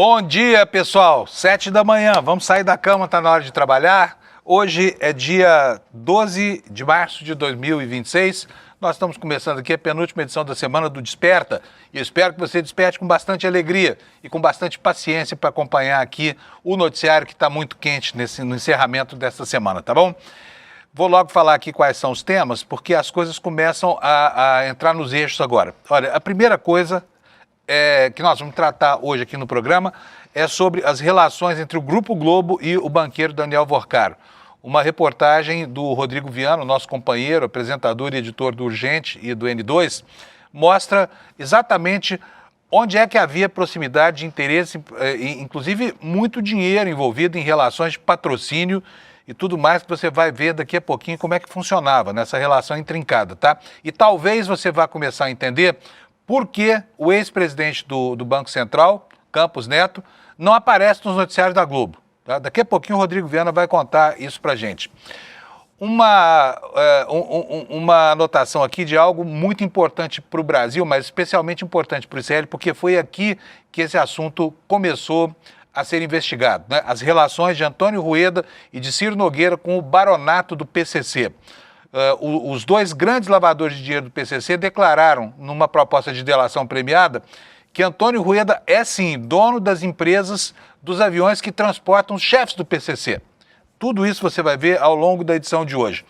Bom dia, pessoal. 7 da manhã, vamos sair da cama, tá na hora de trabalhar. Hoje é dia 12 de março de 2026. Nós estamos começando aqui a penúltima edição da Semana do Desperta e eu espero que você desperte com bastante alegria e com bastante paciência para acompanhar aqui o noticiário que está muito quente no encerramento desta semana, tá bom? Vou logo falar aqui quais são os temas, porque as coisas começam a entrar nos eixos agora. Olha, a primeira coisa que nós vamos tratar hoje aqui no programa é sobre as relações entre o Grupo Globo e o banqueiro Daniel Worcaro. Uma reportagem do Rodrigo Viano, nosso companheiro, apresentador e editor do Urgente e do N2, mostra exatamente onde é que havia proximidade de interesse, inclusive muito dinheiro envolvido em relações de patrocínio e tudo mais que você vai ver daqui a pouquinho como é que funcionava nessa relação intrincada, tá? E talvez você vá começar a entender por que o ex-presidente do Banco Central, Campos Neto, não aparece nos noticiários da Globo. Tá? Daqui a pouquinho o Rodrigo Viana vai contar isso pra gente. Uma anotação aqui de algo muito importante para o Brasil, mas especialmente importante para o Israel, porque foi aqui que esse assunto começou a ser investigado, né? As relações de Antônio Rueda e de Ciro Nogueira com o baronato do PCC. Os dois grandes lavadores de dinheiro do PCC declararam, numa proposta de delação premiada, que Antônio Rueda é, sim, dono das empresas dos aviões que transportam os chefes do PCC. Tudo isso você vai ver ao longo da edição de hoje.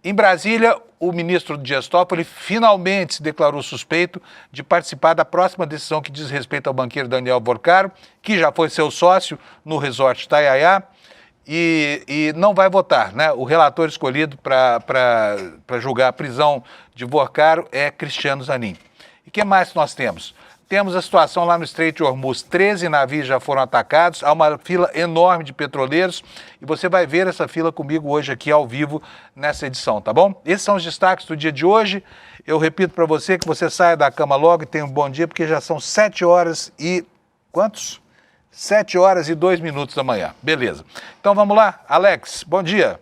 Em Brasília, o ministro Dias Toffoli finalmente se declarou suspeito de participar da próxima decisão que diz respeito ao banqueiro Daniel Worcaro, que já foi seu sócio no resort Itaiaia, e não vai votar, né? O relator escolhido para julgar a prisão de Worcaro é Cristiano Zanin. E o que mais nós temos? Temos a situação lá no Estreito de Hormuz. 13 navios já foram atacados, há uma fila enorme de petroleiros e você vai ver essa fila comigo hoje aqui ao vivo nessa edição, tá bom? Esses são os destaques do dia de hoje. Eu repito para você que você saia da cama logo e tenha um bom dia, porque já são 7 horas e... quantos? 7 horas e 2 minutos da manhã. Beleza. Então vamos lá. Alex, bom dia.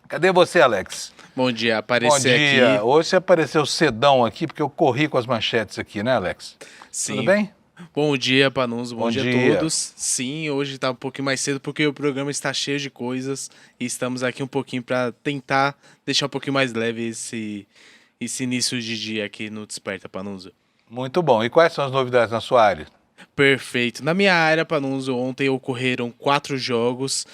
Cadê você, Alex? Bom dia, aparecer aqui. Bom dia. Hoje você apareceu cedão aqui, porque eu corri com as manchetes aqui, né, Alex? Sim. Tudo bem? Bom dia, Panunzo. Bom dia a todos. Sim, hoje está um pouquinho mais cedo, porque o programa está cheio de coisas e estamos aqui um pouquinho para tentar deixar um pouquinho mais leve esse início de dia aqui no Desperta, Panunzo. Muito bom. E quais são as novidades na sua área? Perfeito. Na minha área, Panunzo, ontem ocorreram 4 jogos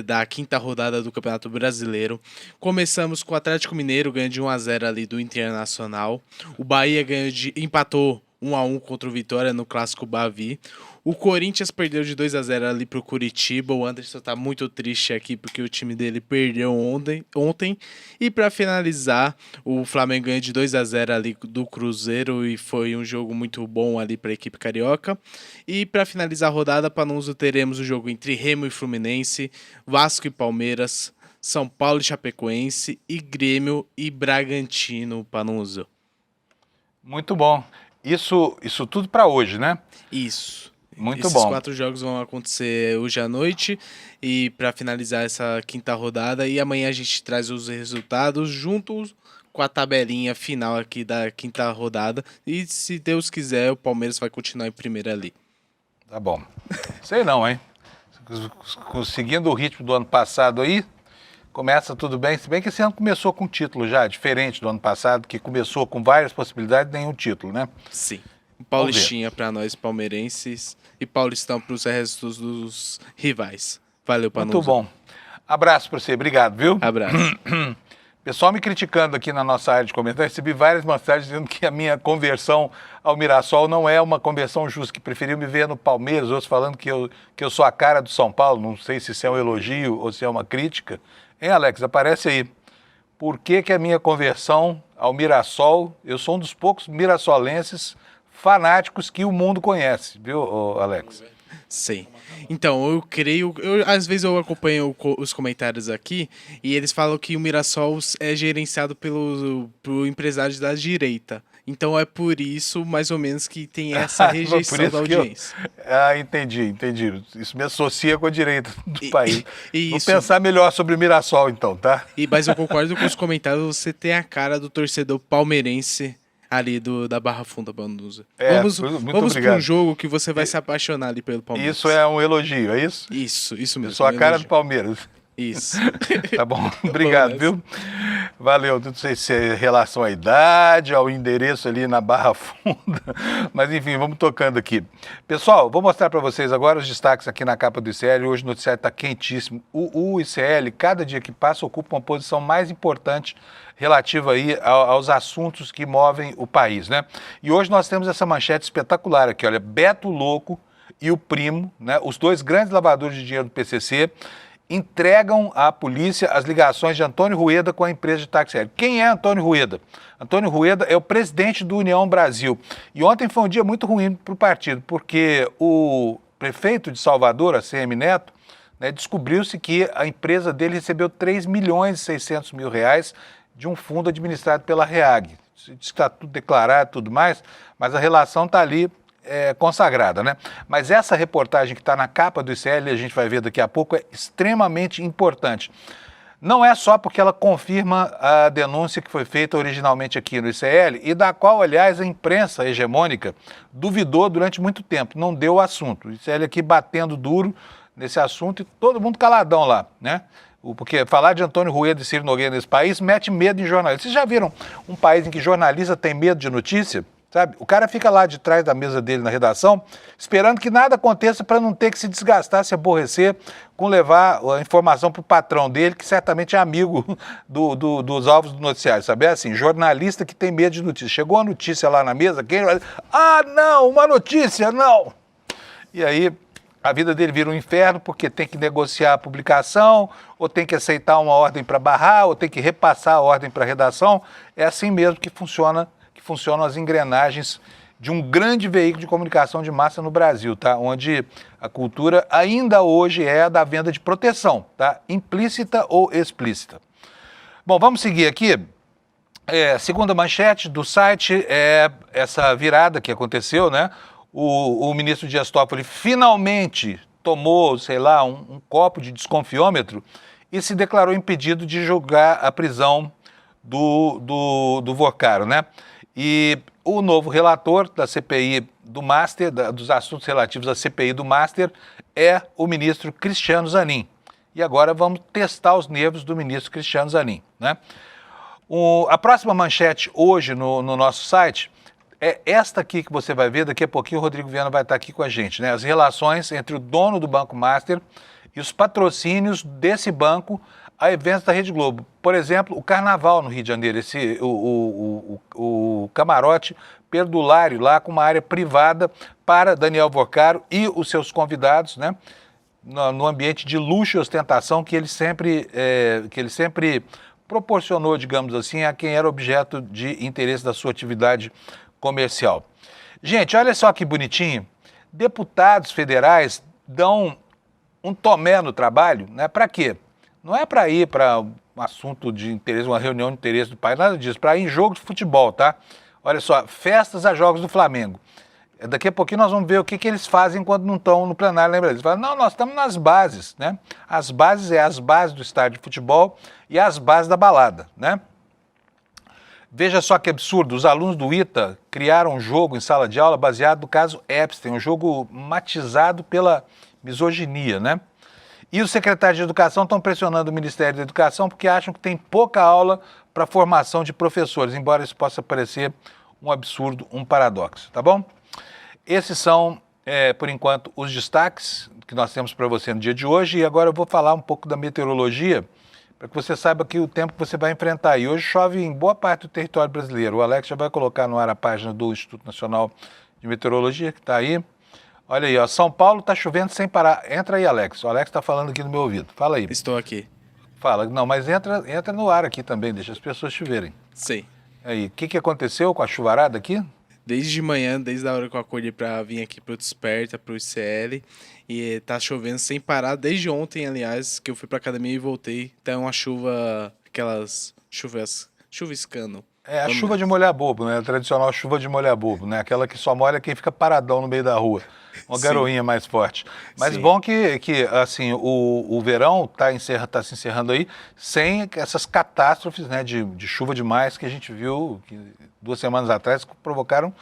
da quinta rodada do Campeonato Brasileiro. Começamos com o Atlético Mineiro ganhando de 1-0 ali do Internacional. O Bahia empatou 1-1 contra o Vitória no Clássico Bavi. O Corinthians perdeu de 2-0 ali pro Curitiba. O Anderson tá muito triste aqui porque o time dele perdeu ontem. E para finalizar, o Flamengo ganhou de 2-0 ali do Cruzeiro e foi um jogo muito bom ali para a equipe carioca. E para finalizar a rodada, Panunzo, teremos o jogo entre Remo e Fluminense, Vasco e Palmeiras, São Paulo e Chapecoense e Grêmio e Bragantino, Panunzo. Muito bom. Isso tudo para hoje, né? Isso. Muito Esses bom. 4 jogos vão acontecer hoje à noite e para finalizar essa quinta rodada, e amanhã a gente traz os resultados juntos com a tabelinha final aqui da quinta rodada, e se Deus quiser o Palmeiras vai continuar em primeiro ali. Tá bom. Sei não, hein? Seguindo o ritmo do ano passado aí, começa tudo bem, se bem que esse ano começou com título já, diferente do ano passado, que começou com várias possibilidades e nenhum título, né? Sim. Paulistinha para nós palmeirenses e Paulistão para os restos dos rivais. Valeu, Panunzo. Muito bom. Abraço para você, obrigado, viu? Abraço. Pessoal me criticando aqui na nossa área de comentários, recebi várias mensagens dizendo que a minha conversão ao Mirassol não é uma conversão justa, que preferiu me ver no Palmeiras, outros falando que eu sou a cara do São Paulo, não sei se isso é um elogio ou se é uma crítica. Hein, Alex, aparece aí. Por que a minha conversão ao Mirassol, eu sou um dos poucos mirassolenses fanáticos que o mundo conhece, viu, Alex? Sim. Então, eu creio... às vezes eu acompanho os comentários aqui e eles falam que o Mirassol é gerenciado pelo empresário da direita. Então é por isso, mais ou menos, que tem essa rejeição da audiência. Entendi. Isso me associa com a direita do país. Vou pensar melhor sobre o Mirassol, então, tá? Mas eu concordo com os comentários, você tem a cara do torcedor palmeirense ali da Barra Funda, Panuso. Muito Vamos para obrigado. um jogo que você vai se apaixonar ali pelo Palmeiras. Isso é um elogio, é isso? Isso Eu mesmo. sou a um cara elogio. do Palmeiras. Isso. Tá bom, Vamos obrigado, nessa. viu? Valeu, não sei se é em relação à idade, ao endereço ali na Barra Funda, mas enfim, vamos tocando aqui. Pessoal, vou mostrar para vocês agora os destaques aqui na capa do ICL. Hoje o noticiário está quentíssimo. O ICL, cada dia que passa, ocupa uma posição mais importante relativa aí aos assuntos que movem o país, né? E hoje nós temos essa manchete espetacular aqui, olha, Beto Louco e o primo, né, os dois grandes lavadores de dinheiro do PCC, entregam à polícia as ligações de Antônio Rueda com a empresa de táxi aéreo. Quem é Antônio Rueda? Antônio Rueda é o presidente do União Brasil. E ontem foi um dia muito ruim para o partido, porque o prefeito de Salvador, ACM Neto, né, descobriu-se que a empresa dele recebeu 3 milhões e 600 mil reais de um fundo administrado pela REAG. Diz que está tudo declarado e tudo mais, mas a relação está ali consagrada, né? Mas essa reportagem que está na capa do ICL, a gente vai ver daqui a pouco, é extremamente importante. Não é só porque ela confirma a denúncia que foi feita originalmente aqui no ICL e da qual, aliás, a imprensa hegemônica duvidou durante muito tempo, não deu o assunto. O ICL aqui batendo duro nesse assunto e todo mundo caladão lá, né? Porque falar de Antônio Rueda e Ciro Nogueira nesse país mete medo em jornalistas. Vocês já viram um país em que jornalista tem medo de notícia? Sabe? O cara fica lá de trás da mesa dele na redação, esperando que nada aconteça para não ter que se desgastar, se aborrecer com levar a informação para o patrão dele, que certamente é amigo dos alvos do noticiário, sabe? É assim, jornalista que tem medo de notícia. Chegou a notícia lá na mesa, quem vai dizer, não, uma notícia, não! E aí a vida dele vira um inferno porque tem que negociar a publicação, ou tem que aceitar uma ordem para barrar, ou tem que repassar a ordem para a redação. É assim mesmo que funcionam as engrenagens de um grande veículo de comunicação de massa no Brasil, tá? Onde a cultura ainda hoje é a da venda de proteção, tá? Implícita ou explícita. Bom, vamos seguir aqui. Segunda manchete do site é essa virada que aconteceu, né? O ministro Dias Toffoli finalmente tomou, sei lá, um copo de desconfiômetro e se declarou impedido de julgar a prisão do Vorcaro, né? E o novo relator da CPI do Master, dos assuntos relativos à CPI do Master, é o ministro Cristiano Zanin. E agora vamos testar os nervos do ministro Cristiano Zanin, né? A próxima manchete hoje no nosso site é esta aqui que você vai ver, daqui a pouquinho o Rodrigo Viana vai estar aqui com a gente, né? As relações entre o dono do Banco Master e os patrocínios desse banco a eventos da Rede Globo. Por exemplo, o Carnaval no Rio de Janeiro, o camarote perdulário lá com uma área privada para Daniel Vorcaro e os seus convidados, né? No ambiente de luxo e ostentação que ele sempre proporcionou, digamos assim, a quem era objeto de interesse da sua atividade comercial. Gente, olha só que bonitinho. Deputados federais dão um tomé no trabalho, né? Para quê? Não é para ir para um assunto de interesse, uma reunião de interesse do país, nada disso, para ir em jogo de futebol, tá? Olha só, festas a jogos do Flamengo. Daqui a pouquinho nós vamos ver o que eles fazem quando não estão no plenário, lembra? Eles falam, não, nós estamos nas bases, né? As bases as bases do estádio de futebol e as bases da balada, né? Veja só que absurdo, os alunos do ITA criaram um jogo em sala de aula baseado no caso Epstein, um jogo matizado pela misoginia, né? E os secretários de Educação estão pressionando o Ministério da Educação porque acham que tem pouca aula para a formação de professores, embora isso possa parecer um absurdo, um paradoxo, tá bom? Esses são, por enquanto, os destaques que nós temos para você no dia de hoje. E agora eu vou falar um pouco da meteorologia, para que você saiba que o tempo que você vai enfrentar. E hoje chove em boa parte do território brasileiro. O Alex já vai colocar no ar a página do Instituto Nacional de Meteorologia, que está aí. Olha aí, ó, São Paulo está chovendo sem parar. Entra aí, Alex. O Alex está falando aqui no meu ouvido. Fala aí. Estou aqui. Fala. Não, mas entra no ar aqui também, deixa as pessoas choverem. Sei. Aí, o que aconteceu com a chuvarada aqui? Desde manhã, desde a hora que eu acordei para vir aqui pro Desperta, pro ICL, e tá chovendo sem parar, desde ontem, aliás, que eu fui pra academia e voltei. Tá uma chuva, aquelas chuvas chuviscando. É a chuva de molhar bobo, né? A tradicional chuva de molhar bobo, né? Aquela que só molha quem fica paradão no meio da rua. Uma garoinha mais forte. Mas Sim. bom que assim, o verão tá se encerrando aí sem essas catástrofes, né, de chuva demais que a gente viu que 2 semanas atrás provocaram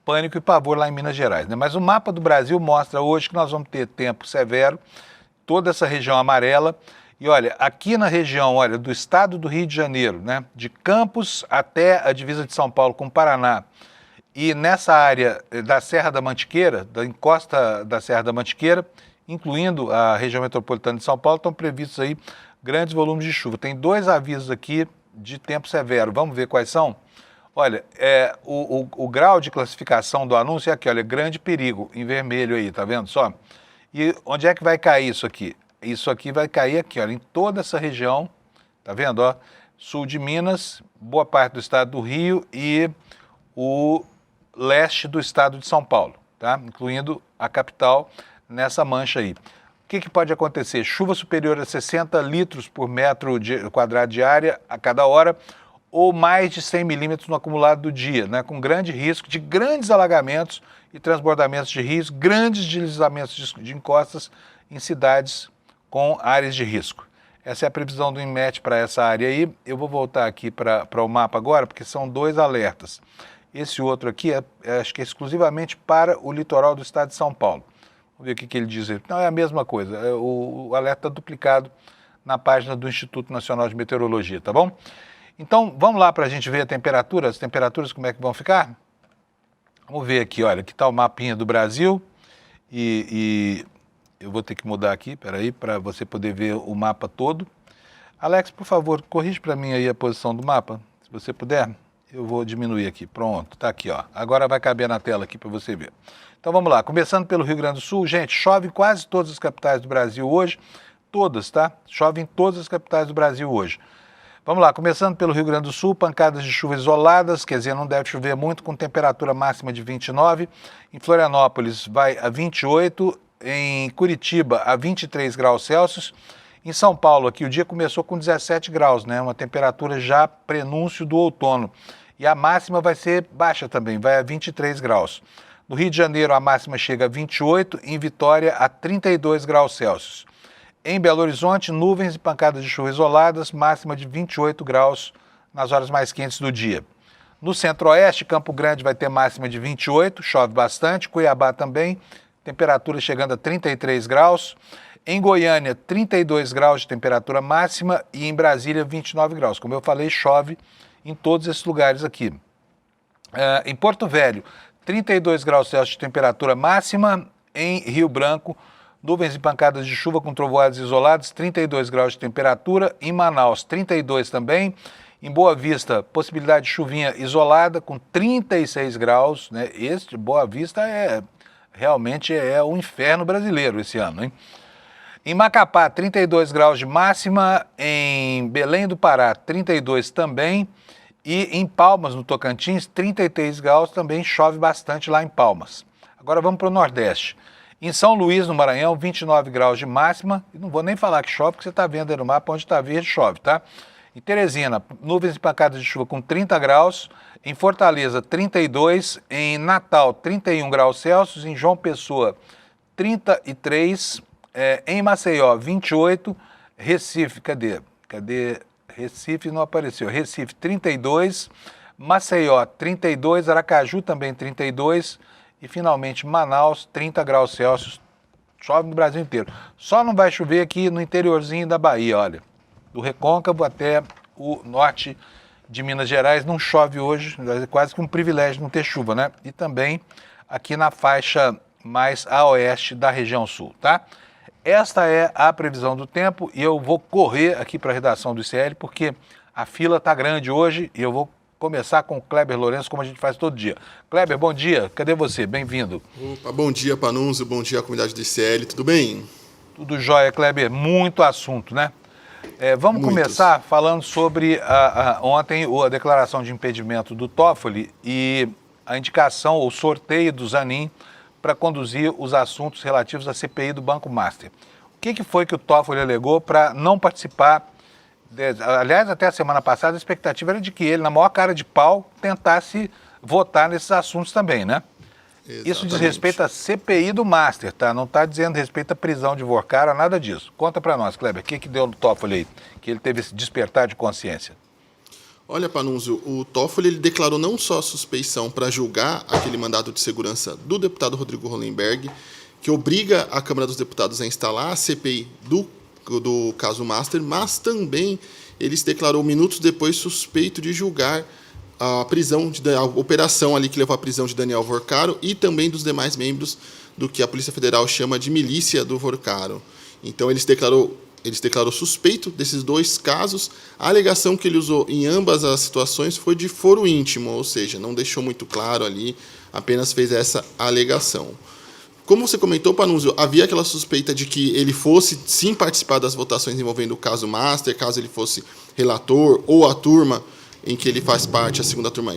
pânico e pavor lá em Minas Gerais, né? Mas o mapa do Brasil mostra hoje que nós vamos ter tempo severo, toda essa região amarela. E olha, aqui na região, olha, do estado do Rio de Janeiro, né, de Campos até a divisa de São Paulo com o Paraná, e nessa área da Serra da Mantiqueira, da encosta da Serra da Mantiqueira, incluindo a região metropolitana de São Paulo, estão previstos aí grandes volumes de chuva. Tem 2 avisos aqui de tempo severo. Vamos ver quais são? Olha, o grau de classificação do anúncio é aqui, olha, grande perigo, em vermelho aí, tá vendo só? E onde é que vai cair isso aqui? Isso aqui vai cair aqui, olha, em toda essa região, tá vendo, ó? Sul de Minas, boa parte do estado do Rio e o leste do estado de São Paulo, tá? Incluindo a capital nessa mancha aí. O que pode acontecer? Chuva superior a 60 litros por metro quadrado de área a cada hora ou mais de 100 milímetros no acumulado do dia, né? Com grande risco de grandes alagamentos e transbordamentos de rios, grandes deslizamentos de encostas em cidades com áreas de risco. Essa é a previsão do INMET para essa área aí. Eu vou voltar aqui para o mapa agora, porque são 2 alertas. Esse outro aqui, acho que é exclusivamente para o litoral do estado de São Paulo. Vamos ver o que ele diz aí. Não, é a mesma coisa. O alerta está duplicado na página do Instituto Nacional de Meteorologia, tá bom? Então, vamos lá para a gente ver a temperatura, as temperaturas, como é que vão ficar? Vamos ver aqui, olha, aqui está o mapinha do Brasil e eu vou ter que mudar aqui, peraí, para você poder ver o mapa todo. Alex, por favor, corrige para mim aí a posição do mapa, se você puder. Eu vou diminuir aqui, pronto, tá aqui, ó. Agora vai caber na tela aqui para você ver. Então vamos lá, começando pelo Rio Grande do Sul, gente, chove em quase todas as capitais do Brasil hoje, todas, tá? Chove em todas as capitais do Brasil hoje. Vamos lá, começando pelo Rio Grande do Sul, pancadas de chuva isoladas, quer dizer, não deve chover muito, com temperatura máxima de 29. Em Florianópolis vai a 28, em Curitiba a 23 graus Celsius. Em São Paulo, aqui o dia começou com 17 graus, né? Uma temperatura já prenúncio do outono. E a máxima vai ser baixa também, vai a 23 graus. No Rio de Janeiro, a máxima chega a 28, em Vitória, a 32 graus Celsius. Em Belo Horizonte, nuvens e pancadas de chuva isoladas, máxima de 28 graus nas horas mais quentes do dia. No Centro-Oeste, Campo Grande vai ter máxima de 28, chove bastante, Cuiabá também, temperatura chegando a 33 graus. Em Goiânia, 32 graus de temperatura máxima e em Brasília, 29 graus. Como eu falei, chove em todos esses lugares aqui. Em Porto Velho, 32 graus Celsius de temperatura máxima. Em Rio Branco, nuvens e pancadas de chuva com trovoadas isoladas, 32 graus de temperatura. Em Manaus, 32 também. Em Boa Vista, possibilidade de chuvinha isolada com 36 graus. Né? Este Boa Vista realmente é o inferno brasileiro esse ano, hein? Em Macapá, 32 graus de máxima. Em Belém do Pará, 32 também. E em Palmas, no Tocantins, 33 graus, também chove bastante lá em Palmas. Agora vamos para o Nordeste. Em São Luís, no Maranhão, 29 graus de máxima. E não vou nem falar que chove, porque você está vendo aí no mapa, onde está verde, chove, tá? Em Teresina, nuvens e pancadas de chuva com 30 graus. Em Fortaleza, 32. Em Natal, 31 graus Celsius. Em João Pessoa, 33. Em Maceió, 28. Recife, cadê? Recife não apareceu. Recife, 32. Maceió, 32. Aracaju também, 32. E finalmente Manaus, 30 graus Celsius. Chove no Brasil inteiro. Só não vai chover aqui no interiorzinho da Bahia, olha. Do Recôncavo até o norte de Minas Gerais não chove hoje. É quase que um privilégio não ter chuva, né? E também aqui na faixa mais a oeste da região sul, tá? Esta é a previsão do tempo e eu vou correr aqui para a redação do ICL porque a fila está grande hoje e eu vou começar com o Kleber Lourenço, como a gente faz todo dia. Kleber, bom dia. Cadê você? Bem-vindo. Opa, bom dia, Panunzio. Bom dia à comunidade do ICL. Tudo bem? Tudo jóia, Kleber. Muito assunto, né? Vamos começar falando sobre ontem a declaração de impedimento do Toffoli e a indicação ou sorteio do Zanin para conduzir os assuntos relativos à CPI do Banco Master. O que foi que o Toffoli alegou para não participar Aliás, até a semana passada, a expectativa era de que ele, na maior cara de pau, tentasse votar nesses assuntos também, né? Exatamente. Isso diz respeito à CPI do Master, tá? Não está dizendo respeito à prisão de Vorcara, nada disso. Conta para nós, Kleber, o que deu no Toffoli aí, que ele teve esse despertar de consciência? Olha, Panunzio, o Toffoli ele declarou não só a suspeição para julgar aquele mandado de segurança do deputado Rodrigo Hollenberg, que obriga a Câmara dos Deputados a instalar a CPI do caso Master, mas também ele se declarou minutos depois suspeito de julgar a prisão, a operação ali que levou à prisão de Daniel Vorcaro e também dos demais membros do que a Polícia Federal chama de milícia do Vorcaro. Então ele se declarou suspeito desses dois casos. A alegação que ele usou em ambas as situações foi de foro íntimo, ou seja, não deixou muito claro ali, apenas fez essa alegação. Como você comentou, Panunzio, havia aquela suspeita de que ele fosse sim participar das votações envolvendo o caso Master, caso ele fosse relator ou a turma em que ele faz parte, a segunda turma,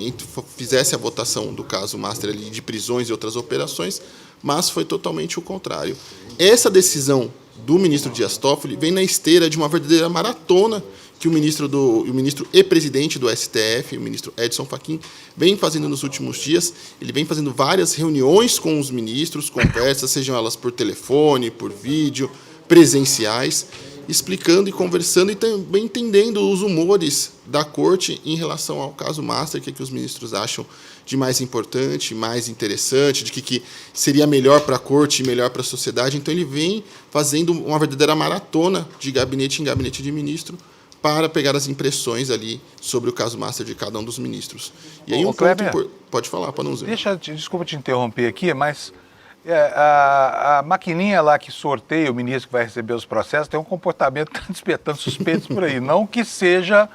fizesse a votação do caso Master ali, de prisões e outras operações, mas foi totalmente o contrário. Essa decisão do ministro Dias Toffoli vem na esteira de uma verdadeira maratona que o ministro e presidente do STF, o ministro Edson Fachin, vem fazendo nos últimos dias. Ele vem fazendo várias reuniões com os ministros, conversas, sejam elas por telefone, por vídeo, presenciais, explicando e conversando e também entendendo os humores da corte em relação ao caso Master, o que os ministros acham de mais importante, mais interessante, de que seria melhor para a corte e melhor para a sociedade. Então ele vem fazendo uma verdadeira maratona de gabinete em gabinete de ministro para pegar as impressões ali sobre o caso Master de cada um dos ministros. E aí pode falar, Panunzio. Desculpa te interromper aqui, mas a maquininha lá que sorteia o ministro que vai receber os processos tem um comportamento que está despertando suspeitos por aí. Não que seja,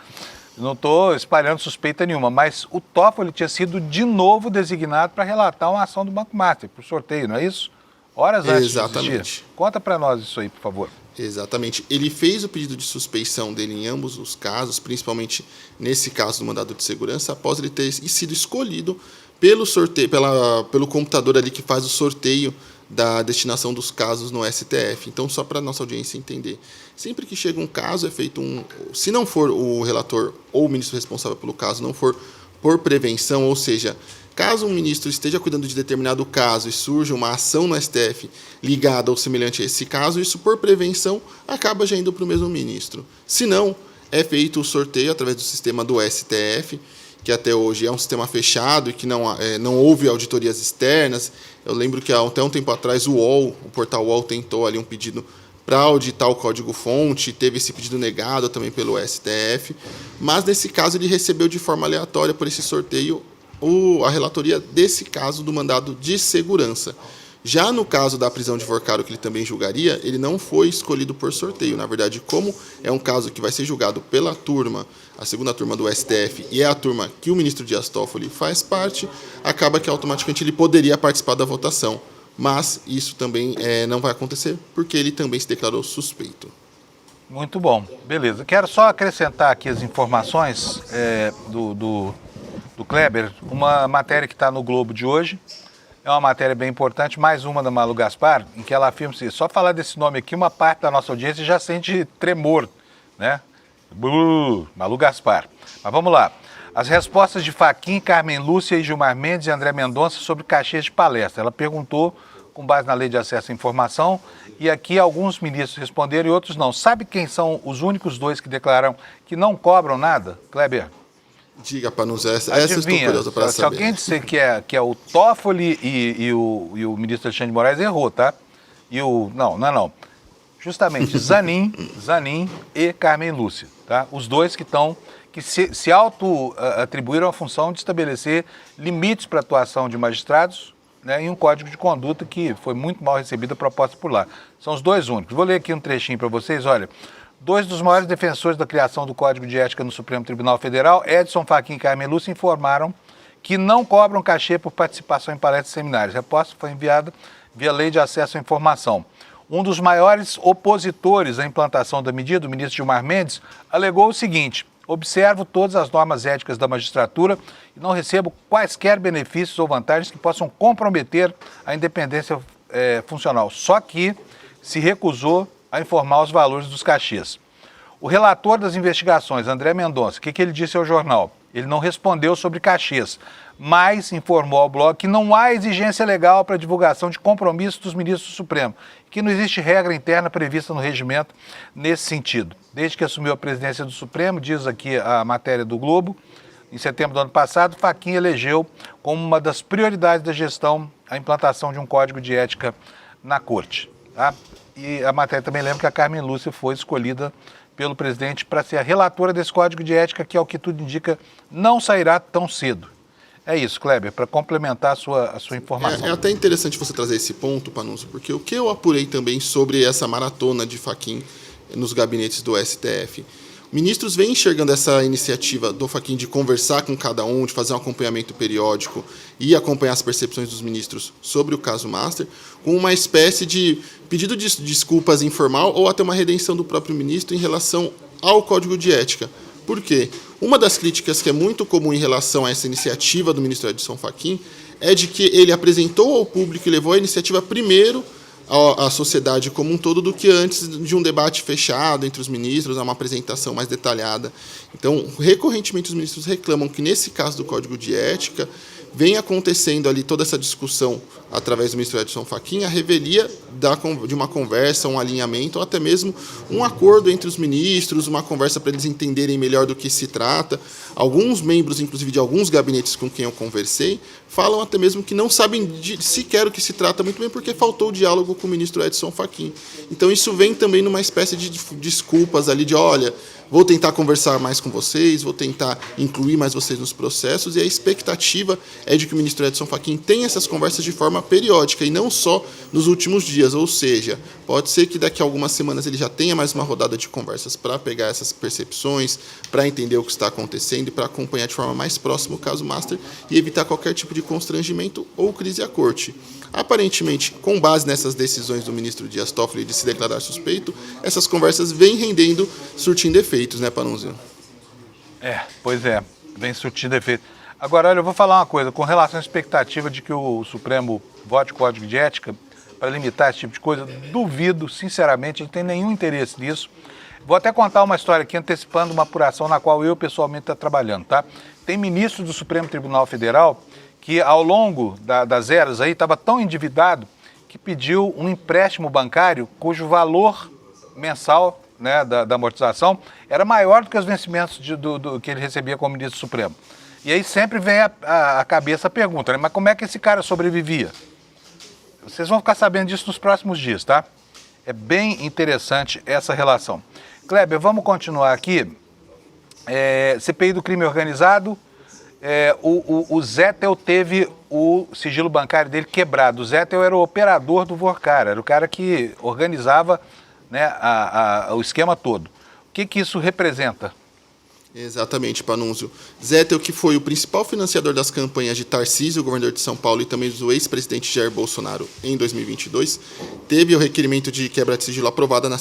não estou espalhando suspeita nenhuma, mas o Toffoli tinha sido de novo designado para relatar uma ação do Banco Master, por sorteio, não é isso? Horas antes de existir. Conta para nós isso aí, por favor. Exatamente. Ele fez o pedido de suspeição dele em ambos os casos, principalmente nesse caso do mandado de segurança, após ele ter sido escolhido pelo sorteio, pelo computador ali que faz o sorteio da destinação dos casos no STF. Então, só para a nossa audiência entender, sempre que chega um caso, é feito se não for o relator ou o ministro responsável pelo caso, não for por prevenção, ou seja, caso um ministro esteja cuidando de determinado caso e surja uma ação no STF ligada ou semelhante a esse caso, isso por prevenção acaba já indo para o mesmo ministro. Se não, é feito o sorteio através do sistema do STF, que até hoje é um sistema fechado e que não houve auditorias externas. Eu lembro que até um tempo atrás o portal UOL tentou ali um pedido para auditar o código-fonte, teve esse pedido negado também pelo STF, mas nesse caso ele recebeu de forma aleatória por esse sorteio a relatoria desse caso do mandado de segurança. Já no caso da prisão de Vorcaro, que ele também julgaria, ele não foi escolhido por sorteio. Na verdade, como é um caso que vai ser julgado pela turma, a segunda turma do STF, e é a turma que o ministro Dias Toffoli faz parte, acaba que automaticamente ele poderia participar da votação. Mas isso também não vai acontecer, porque ele também se declarou suspeito. Muito bom, beleza. Quero só acrescentar aqui as informações do Kleber, uma matéria que está no Globo de hoje. É uma matéria bem importante, mais uma da Malu Gaspar, em que ela afirma assim, só falar desse nome aqui, uma parte da nossa audiência já sente tremor, né? Malu Gaspar. Mas vamos lá. As respostas de Fachin, Carmen Lúcia e Gilmar Mendes e André Mendonça sobre cachês de palestra. Ela perguntou, com base na Lei de Acesso à Informação, e aqui alguns ministros responderam e outros não. Sabe quem são os únicos dois que declararam que não cobram nada, Kleber? Diga, Panunzio, essa eu estou curioso para saber. Se alguém disser que é o Toffoli e o ministro Alexandre de Moraes, errou, tá? Não. Justamente, Zanin e Carmen Lúcia, tá? Os dois que se auto-atribuíram a função de estabelecer limites para a atuação de magistrados, né, em um código de conduta que foi muito mal recebido a proposta por lá. São os dois únicos. Vou ler aqui um trechinho para vocês, olha. Dois dos maiores defensores da criação do Código de Ética no Supremo Tribunal Federal, Edson Fachin e Carmen Lúcia, informaram que não cobram cachê por participação em palestras e seminários. A resposta foi enviada via Lei de Acesso à Informação. Um dos maiores opositores à implantação da medida, o ministro Gilmar Mendes, alegou o seguinte: observo todas as normas éticas da magistratura e não recebo quaisquer benefícios ou vantagens que possam comprometer a independência funcional. Só que se recusou a informar os valores dos cachês. O relator das investigações, André Mendonça, o que ele disse ao jornal? Ele não respondeu sobre cachês, mas informou ao blog que não há exigência legal para a divulgação de compromissos dos ministros do Supremo, que não existe regra interna prevista no regimento nesse sentido. Desde que assumiu a presidência do Supremo, diz aqui a matéria do Globo, em setembro do ano passado, Fachin elegeu como uma das prioridades da gestão a implantação de um código de ética na Corte. Tá? E a matéria também lembra que a Carmen Lúcia foi escolhida pelo presidente para ser a relatora desse código de ética, que, ao que tudo indica, não sairá tão cedo. É isso, Kleber, para complementar a sua informação. É até interessante você trazer esse ponto, Panunzio, porque o que eu apurei também sobre essa maratona de Fachin nos gabinetes do STF, ministros vêm enxergando essa iniciativa do Fachin de conversar com cada um, de fazer um acompanhamento periódico e acompanhar as percepções dos ministros sobre o caso Master, com uma espécie de pedido de desculpas informal ou até uma redenção do próprio ministro em relação ao Código de Ética. Por quê? Uma das críticas que é muito comum em relação a essa iniciativa do ministro Edson Fachin é de que ele apresentou ao público e levou a iniciativa primeiro à sociedade como um todo do que antes de um debate fechado entre os ministros, uma apresentação mais detalhada. Então, recorrentemente, os ministros reclamam que, nesse caso do Código de Ética, vem acontecendo ali toda essa discussão através do ministro Edson Fachin, a revelia de uma conversa, um alinhamento, ou até mesmo um acordo entre os ministros, uma conversa para eles entenderem melhor do que se trata. Alguns membros, inclusive de alguns gabinetes com quem eu conversei, falam até mesmo que não sabem sequer o que se trata muito bem, porque faltou o diálogo com o ministro Edson Fachin. Então isso vem também numa espécie de desculpas ali de, olha, vou tentar conversar mais com vocês, vou tentar incluir mais vocês nos processos, e a expectativa é de que o ministro Edson Fachin tenha essas conversas de forma periódica e não só nos últimos dias, ou seja, pode ser que daqui a algumas semanas ele já tenha mais uma rodada de conversas para pegar essas percepções, para entender o que está acontecendo e para acompanhar de forma mais próxima o caso Master e evitar qualquer tipo de constrangimento ou crise à corte. Aparentemente, com base nessas decisões do ministro Dias Toffoli de se declarar suspeito, essas conversas vêm rendendo, surtindo efeitos, né, Panunzio? Pois é, vem surtindo efeito. Agora, olha, eu vou falar uma coisa, com relação à expectativa de que o Supremo vote código de ética para limitar esse tipo de coisa, duvido, sinceramente, não tem nenhum interesse nisso. Vou até contar uma história aqui, antecipando uma apuração na qual eu, pessoalmente, estou trabalhando, tá? Tem ministro do Supremo Tribunal Federal que, ao longo das eras aí, estava tão endividado que pediu um empréstimo bancário cujo valor mensal, né, da amortização era maior do que os vencimentos do que ele recebia como ministro do Supremo. E aí sempre vem a cabeça a pergunta, né, mas como é que esse cara sobrevivia? Vocês vão ficar sabendo disso nos próximos dias, tá? É bem interessante essa relação. Kleber, vamos continuar aqui. CPI do crime organizado, o Zettel teve o sigilo bancário dele quebrado. O Zettel era o operador do Vorcara, era o cara que organizava, né, o esquema todo. O que isso representa? Exatamente, Panunzio. Zettel, que foi o principal financiador das campanhas de Tarcísio, o governador de São Paulo, e também do ex-presidente Jair Bolsonaro em 2022, teve o requerimento de quebra de sigilo aprovado na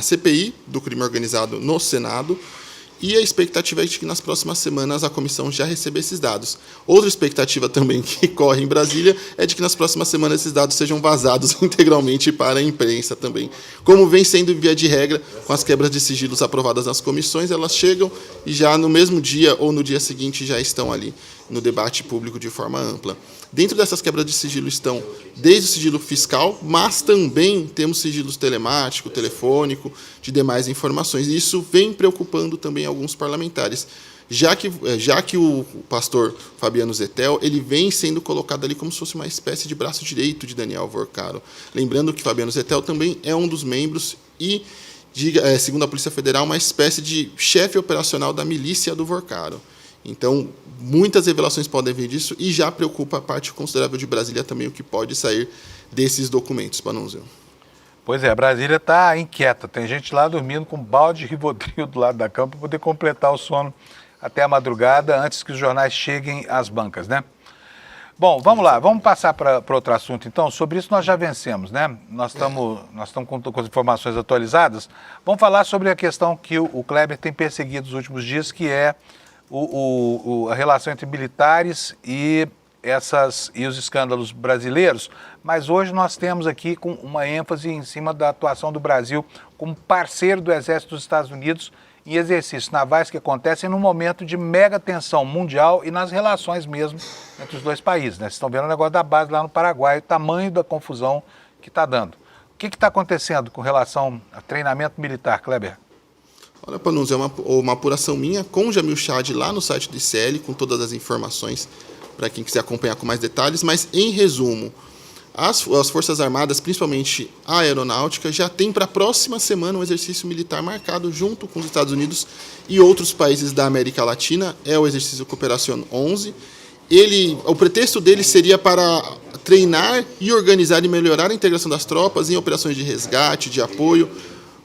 CPI do crime organizado no Senado, e a expectativa é de que nas próximas semanas a comissão já receba esses dados. Outra expectativa também que corre em Brasília é de que nas próximas semanas esses dados sejam vazados integralmente para a imprensa também. Como vem sendo via de regra, com as quebras de sigilos aprovadas nas comissões, elas chegam e já no mesmo dia ou no dia seguinte já estão ali no debate público de forma ampla. Dentro dessas quebras de sigilo estão desde o sigilo fiscal, mas também temos sigilos telemático, telefônico, de demais informações. E isso vem preocupando também alguns parlamentares, já que o pastor Fabiano Zettel ele vem sendo colocado ali como se fosse uma espécie de braço direito de Daniel Vorcaro. Lembrando que Fabiano Zettel também é um dos membros e, segundo a Polícia Federal, uma espécie de chefe operacional da milícia do Vorcaro. Então, muitas revelações podem vir disso e já preocupa a parte considerável de Brasília também o que pode sair desses documentos, Panunzio. Pois é, Brasília está inquieta. Tem gente lá dormindo com um balde de Rivotril do lado da cama para poder completar o sono até a madrugada, antes que os jornais cheguem às bancas, né? Bom, vamos lá, vamos passar para outro assunto, então. Sobre isso nós já vencemos, né? Nós estamos com as informações atualizadas. Vamos falar sobre a questão que o Kleber tem perseguido nos últimos dias, que é a relação entre militares e e os escândalos brasileiros, mas hoje nós temos aqui com uma ênfase em cima da atuação do Brasil como parceiro do Exército dos Estados Unidos em exercícios navais que acontecem num momento de mega tensão mundial e nas relações mesmo entre os dois países. Né? Vocês estão vendo o negócio da base lá no Paraguai, o tamanho da confusão que está dando. O que está acontecendo com relação a treinamento militar, Kleber? Olha, Panunzio, é uma apuração minha com o Jamil Chad lá no site do ICL, com todas as informações para quem quiser acompanhar com mais detalhes, mas em resumo, as Forças Armadas, principalmente a Aeronáutica, já tem para a próxima semana um exercício militar marcado junto com os Estados Unidos e outros países da América Latina, é o exercício Cooperação 11. O pretexto dele seria para treinar e organizar e melhorar a integração das tropas em operações de resgate, de apoio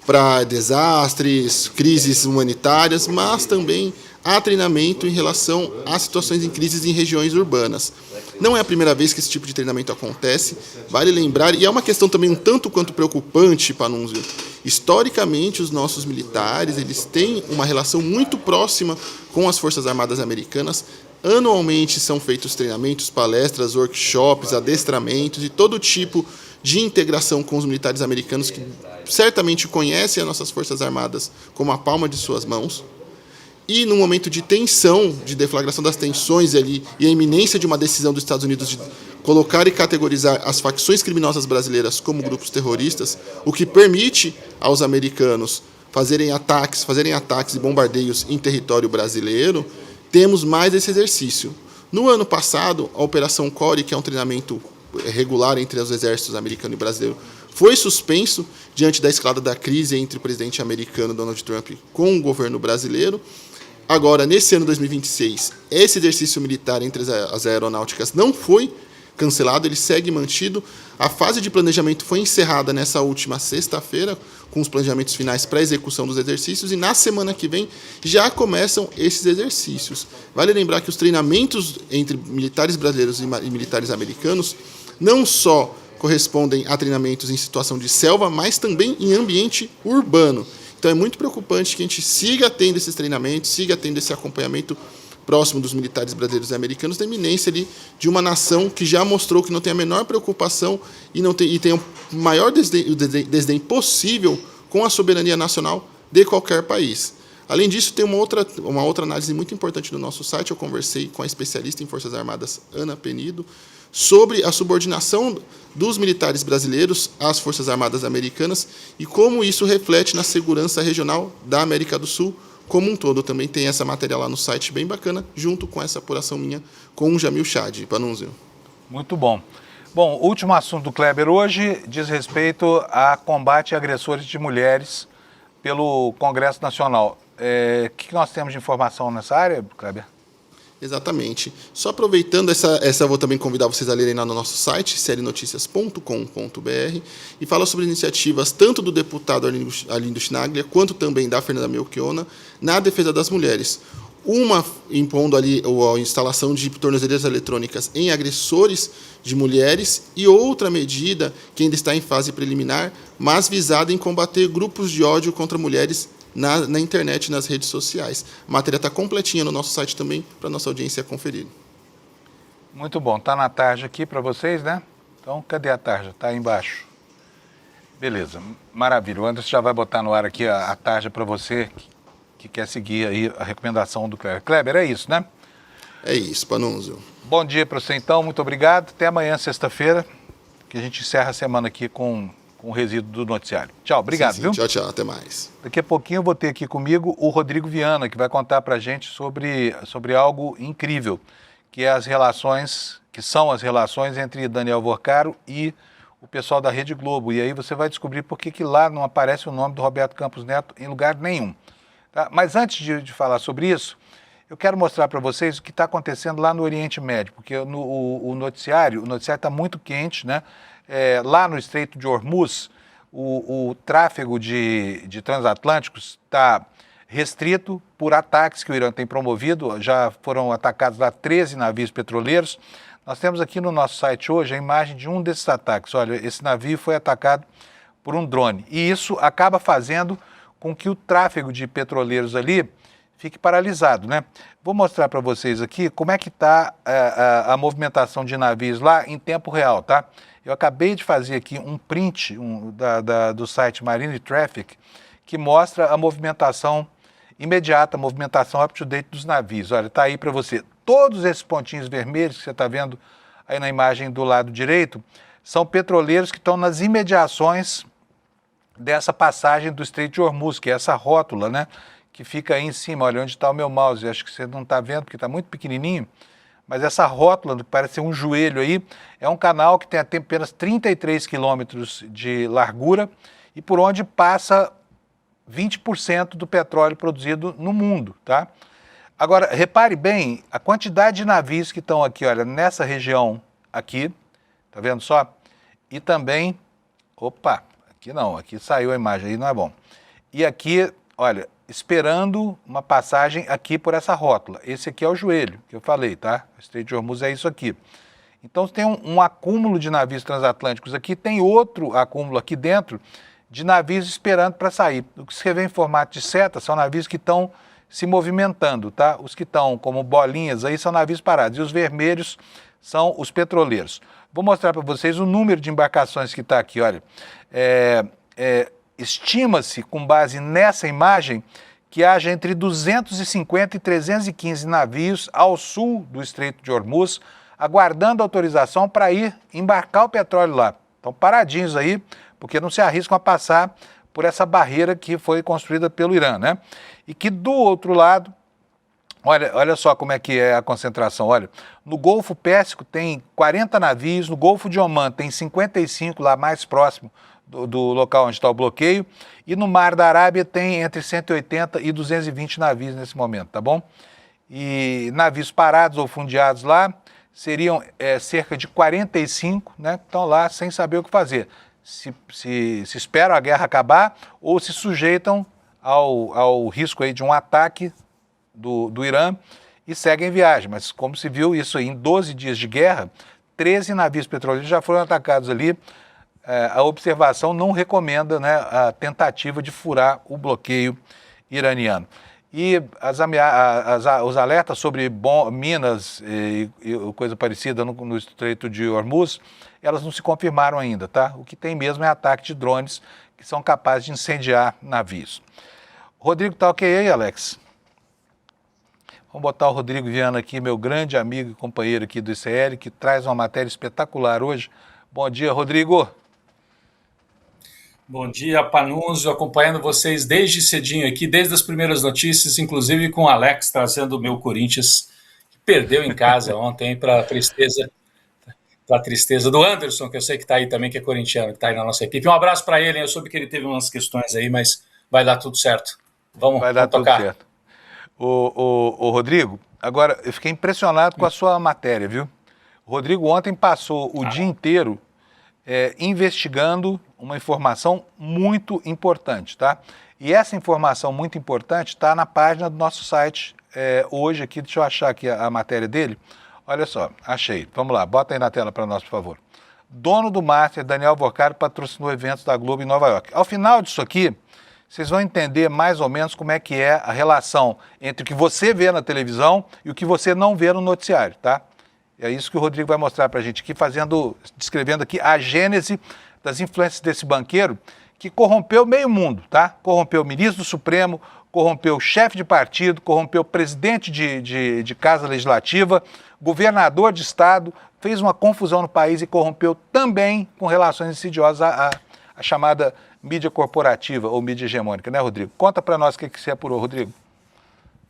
para desastres, crises humanitárias, mas também há treinamento em relação a situações em crises em regiões urbanas. Não é a primeira vez que esse tipo de treinamento acontece, vale lembrar, e é uma questão também um tanto quanto preocupante, Panunzio. Historicamente, os nossos militares eles têm uma relação muito próxima com as Forças Armadas Americanas. Anualmente são feitos treinamentos, palestras, workshops, adestramentos e todo tipo de integração com os militares americanos que certamente conhecem as nossas Forças Armadas como a palma de suas mãos. E no momento de tensão, de deflagração das tensões ali, e a iminência de uma decisão dos Estados Unidos de colocar e categorizar as facções criminosas brasileiras como grupos terroristas, o que permite aos americanos fazerem ataques e bombardeios em território brasileiro, temos mais esse exercício. No ano passado, a Operação Core, que é um treinamento regular entre os exércitos americano e brasileiro, foi suspenso diante da escalada da crise entre o presidente americano Donald Trump com o governo brasileiro. Agora, nesse ano 2026, esse exercício militar entre as aeronáuticas não foi cancelado, ele segue mantido. A fase de planejamento foi encerrada nessa última sexta-feira, com os planejamentos finais para a execução dos exercícios, e na semana que vem já começam esses exercícios. Vale lembrar que os treinamentos entre militares brasileiros e militares americanos não só correspondem a treinamentos em situação de selva, mas também em ambiente urbano. Então é muito preocupante que a gente siga tendo esses treinamentos, siga tendo esse acompanhamento próximo dos militares brasileiros e americanos, da iminência ali de uma nação que já mostrou que não tem a menor preocupação e tem o maior desdém possível com a soberania nacional de qualquer país. Além disso, tem uma outra análise muito importante no nosso site. Eu conversei com a especialista em Forças Armadas, Ana Penido, sobre a subordinação dos militares brasileiros às Forças Armadas americanas e como isso reflete na segurança regional da América do Sul como um todo. Também tem essa matéria lá no site, bem bacana, junto com essa apuração minha com o Jamil Chad, Panunzio. Muito bom. Bom, o último assunto do Kleber hoje diz respeito a combate a agressores de mulheres pelo Congresso Nacional. O que nós temos de informação nessa área, Kleber? Exatamente. Só aproveitando, essa eu vou também convidar vocês a lerem lá no nosso site, clnoticias.com.br, e fala sobre iniciativas tanto do deputado Arlindo Chinaglia, quanto também da Fernanda Melchiona, na defesa das mulheres. Uma impondo ali a instalação de tornozeleiras eletrônicas em agressores de mulheres e outra medida que ainda está em fase preliminar, mas visada em combater grupos de ódio contra mulheres na internet, nas redes sociais. A matéria está completinha no nosso site também, para a nossa audiência conferir. Muito bom. Está na tarja aqui para vocês, né? Então, cadê a tarja? Está aí embaixo. Beleza, maravilha. O Anderson já vai botar no ar aqui a tarja para você que quer seguir aí a recomendação do Kleber. Kleber, é isso, né? É isso, Panunzio. Bom dia para você, então. Muito obrigado. Até amanhã, sexta-feira, que a gente encerra a semana aqui com o resíduo do noticiário. Tchau, obrigado, sim. Viu? Tchau, tchau, até mais. Daqui a pouquinho eu vou ter aqui comigo o Rodrigo Viana, que vai contar para a gente sobre algo incrível, que são as relações entre Daniel Vorcaro e o pessoal da Rede Globo. E aí você vai descobrir por que lá não aparece o nome do Roberto Campos Neto em lugar nenhum. Tá? Mas antes de falar sobre isso, eu quero mostrar para vocês o que está acontecendo lá no Oriente Médio, porque o noticiário está muito quente, né? Lá no Estreito de Hormuz, o tráfego de transatlânticos está restrito por ataques que o Irã tem promovido. Já foram atacados lá 13 navios petroleiros. Nós temos aqui no nosso site hoje a imagem de um desses ataques. Olha, esse navio foi atacado por um drone. E isso acaba fazendo com que o tráfego de petroleiros ali fique paralisado, né? Vou mostrar para vocês aqui como é que está a movimentação de navios lá em tempo real, tá? Eu acabei de fazer aqui um print do site Marine Traffic que mostra a movimentação imediata, a movimentação up-to-date dos navios. Olha, está aí para você. Todos esses pontinhos vermelhos que você está vendo aí na imagem do lado direito são petroleiros que estão nas imediações dessa passagem do Estreito de Hormuz, que é essa rótula, né? Que fica aí em cima, olha onde está o meu mouse, acho que você não está vendo porque está muito pequenininho, mas essa rótula, que parece ser um joelho aí, é um canal que tem apenas 33 quilômetros de largura e por onde passa 20% do petróleo produzido no mundo, tá? Agora, repare bem a quantidade de navios que estão aqui, olha, nessa região aqui, tá vendo só? E também, opa, aqui não, aqui saiu a imagem, aí não é bom. E aqui, olha, esperando uma passagem aqui por essa rótula. Esse aqui é o joelho que eu falei, tá? O Estreito de Hormuz é isso aqui. Então tem um acúmulo de navios transatlânticos aqui, tem outro acúmulo aqui dentro de navios esperando para sair. O que se vê em formato de seta são navios que estão se movimentando, tá? Os que estão como bolinhas aí são navios parados e os vermelhos são os petroleiros. Vou mostrar para vocês o número de embarcações que está aqui, olha. Estima-se, com base nessa imagem, que haja entre 250 e 315 navios ao sul do Estreito de Hormuz, aguardando autorização para ir embarcar o petróleo lá. Estão paradinhos aí, porque não se arriscam a passar por essa barreira que foi construída pelo Irã, né? E que do outro lado, olha só como é que é a concentração, olha, no Golfo Pérsico tem 40 navios, no Golfo de Omã tem 55 lá mais próximo do local onde está o bloqueio, e no Mar da Arábia tem entre 180 e 220 navios nesse momento, tá bom? E navios parados ou fundeados lá seriam cerca de 45, né, que estão lá sem saber o que fazer. Se esperam a guerra acabar ou se sujeitam ao risco aí de um ataque do Irã e seguem viagem. Mas como se viu isso aí, em 12 dias de guerra, 13 navios petroleiros já foram atacados ali. A observação não recomenda, né, a tentativa de furar o bloqueio iraniano. E os alertas sobre minas e coisa parecida no Estreito de Hormuz, elas não se confirmaram ainda, tá? O que tem mesmo é ataque de drones que são capazes de incendiar navios. Rodrigo, tá ok aí, Alex? Vamos botar o Rodrigo Viana aqui, meu grande amigo e companheiro aqui do ICL, que traz uma matéria espetacular hoje. Bom dia, Rodrigo. Bom dia, Panunzio, acompanhando vocês desde cedinho aqui, desde as primeiras notícias, inclusive com o Alex trazendo o meu Corinthians, que perdeu em casa ontem para a tristeza do Anderson, que eu sei que está aí também, que é corintiano, que está aí na nossa equipe. Um abraço para ele, eu soube que ele teve umas questões aí, mas vai dar tudo certo. Vamos tocar. Tudo certo. O Rodrigo, agora eu fiquei impressionado com a sua matéria, viu? O Rodrigo ontem passou o dia inteiro investigando uma informação muito importante, tá? E essa informação muito importante está na página do nosso site hoje aqui, deixa eu achar aqui a matéria dele. Olha só, achei. Vamos lá, bota aí na tela para nós, por favor. Dono do Master, Daniel Vorcaro, patrocinou eventos da Globo em Nova York. Ao final disso aqui, vocês vão entender mais ou menos como é que é a relação entre o que você vê na televisão e o que você não vê no noticiário, tá? É isso que o Rodrigo vai mostrar para a gente aqui, descrevendo aqui a gênese das influências desse banqueiro que corrompeu meio mundo, tá? Corrompeu o ministro do Supremo, corrompeu o chefe de partido, corrompeu o presidente de Casa Legislativa, governador de estado, fez uma confusão no país e corrompeu também com relações insidiosas a chamada mídia corporativa ou mídia hegemônica, né, Rodrigo? Conta para nós o que você apurou, Rodrigo.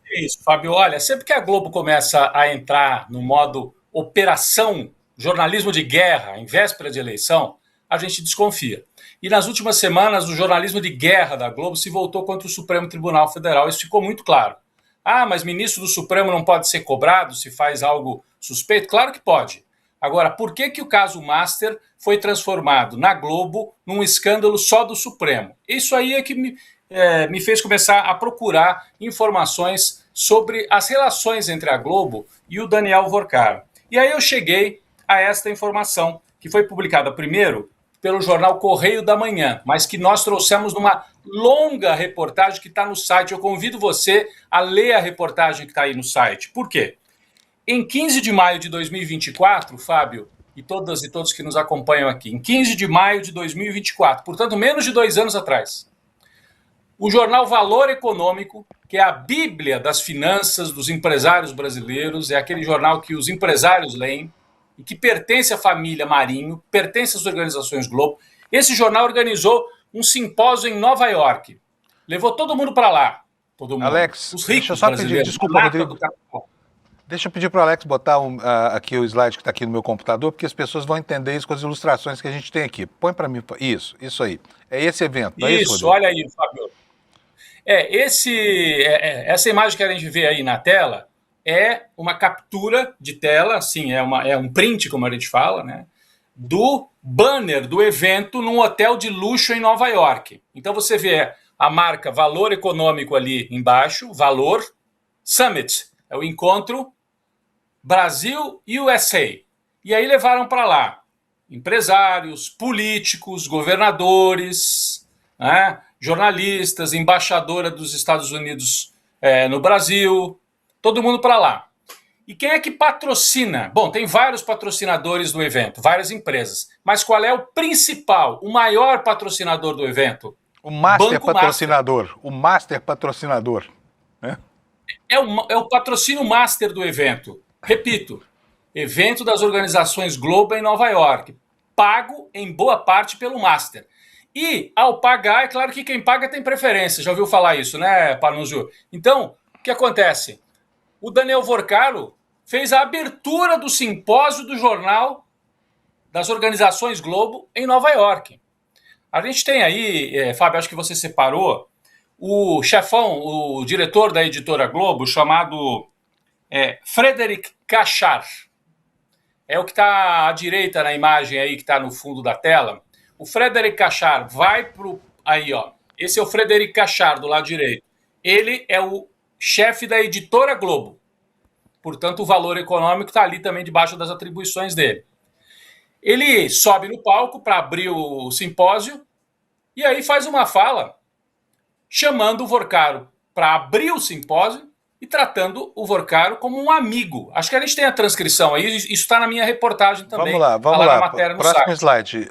É isso, Fábio. Olha, sempre que a Globo começa a entrar no modo operação, jornalismo de guerra, em véspera de eleição, a gente desconfia. E nas últimas semanas, o jornalismo de guerra da Globo se voltou contra o Supremo Tribunal Federal. Isso ficou muito claro. Ah, mas ministro do Supremo não pode ser cobrado se faz algo suspeito? Claro que pode. Agora, por que o caso Master foi transformado na Globo num escândalo só do Supremo? Isso aí é que me fez começar a procurar informações sobre as relações entre a Globo e o Daniel Vorcaro. E aí eu cheguei a esta informação, que foi publicada primeiro pelo jornal Correio da Manhã, mas que nós trouxemos numa longa reportagem que está no site. Eu convido você a ler a reportagem que está aí no site. Por quê? Em 15 de maio de 2024, Fábio, e todas e todos que nos acompanham aqui, em 15 de maio de 2024, portanto, menos de 2 anos atrás, o jornal Valor Econômico, que é a bíblia das finanças dos empresários brasileiros, é aquele jornal que os empresários leem, e que pertence à família Marinho, pertence às organizações Globo. Esse jornal organizou um simpósio em Nova York. Levou todo mundo para lá. Todo mundo. Alex, os deixa eu ricos só pedir, brasileiros. desculpa, Rodrigo. Deixa eu pedir para o Alex botar aqui o slide que está aqui no meu computador, porque as pessoas vão entender isso com as ilustrações que a gente tem aqui. Põe para mim. Isso aí. É esse evento. Não é isso, olha aí, Fábio. Essa imagem que a gente vê aí na tela é uma captura de tela, assim, é um print, como a gente fala, né, do banner do evento num hotel de luxo em Nova York. Então você vê a marca Valor Econômico ali embaixo, Valor Summit, é o encontro Brasil USA. E aí levaram para lá empresários, políticos, governadores, né, jornalistas, embaixadora dos Estados Unidos no Brasil, todo mundo para lá. E quem é que patrocina? Bom, tem vários patrocinadores do evento, várias empresas. Mas qual é o principal, o maior patrocinador do evento? O Master Patrocinador. O Master Patrocinador. Né? É o patrocínio master do evento. Repito, evento das organizações Globo em Nova York, pago em boa parte pelo Master. E, ao pagar, é claro que quem paga tem preferência. Já ouviu falar isso, né, Panunzio? Então, o que acontece? O Daniel Vorcaro fez a abertura do simpósio do jornal das organizações Globo em Nova York. A gente tem aí, Fábio, acho que você separou, o chefão, o diretor da editora Globo, chamado Frederic Cachard. É o que está à direita na imagem aí, que está no fundo da tela. O Frederic Cachard vai pro... Aí, ó. Esse é o Frederic Cachard, do lado direito. Ele é o chefe da editora Globo. Portanto, o Valor Econômico está ali também debaixo das atribuições dele. Ele sobe no palco para abrir o simpósio e aí faz uma fala chamando o Vorcaro para abrir o simpósio e tratando o Vorcaro como um amigo. Acho que a gente tem a transcrição aí, isso está na minha reportagem também. Vamos lá. Na matéria no Próximo site. slide,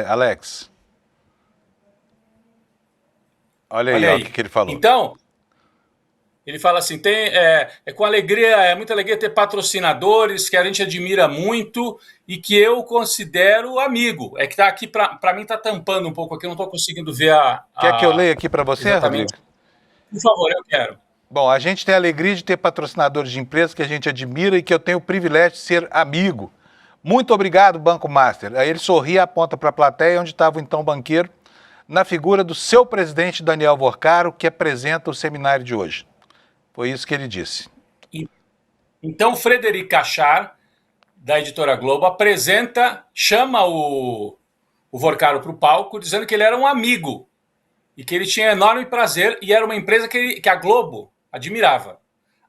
Alex. Olha aí, ó, o que ele falou. Então, ele fala assim, com alegria, é muita alegria ter patrocinadores que a gente admira muito e que eu considero amigo. É que tá aqui, para mim tá tampando um pouco aqui, eu não estou conseguindo ver Quer que eu leia aqui para você, exatamente. Rodrigo? Por favor, eu quero. Bom, a gente tem a alegria de ter patrocinadores de empresas que a gente admira e que eu tenho o privilégio de ser amigo. Muito obrigado, Banco Master. Aí ele sorri e aponta para a plateia onde estava o então banqueiro, na figura do seu presidente, Daniel Vorcaro, que apresenta o seminário de hoje. Foi isso que ele disse. Então, Frederic Cachard, da editora Globo, chama o Vorcaro para o palco, dizendo que ele era um amigo e que ele tinha enorme prazer e era uma empresa que a Globo admirava.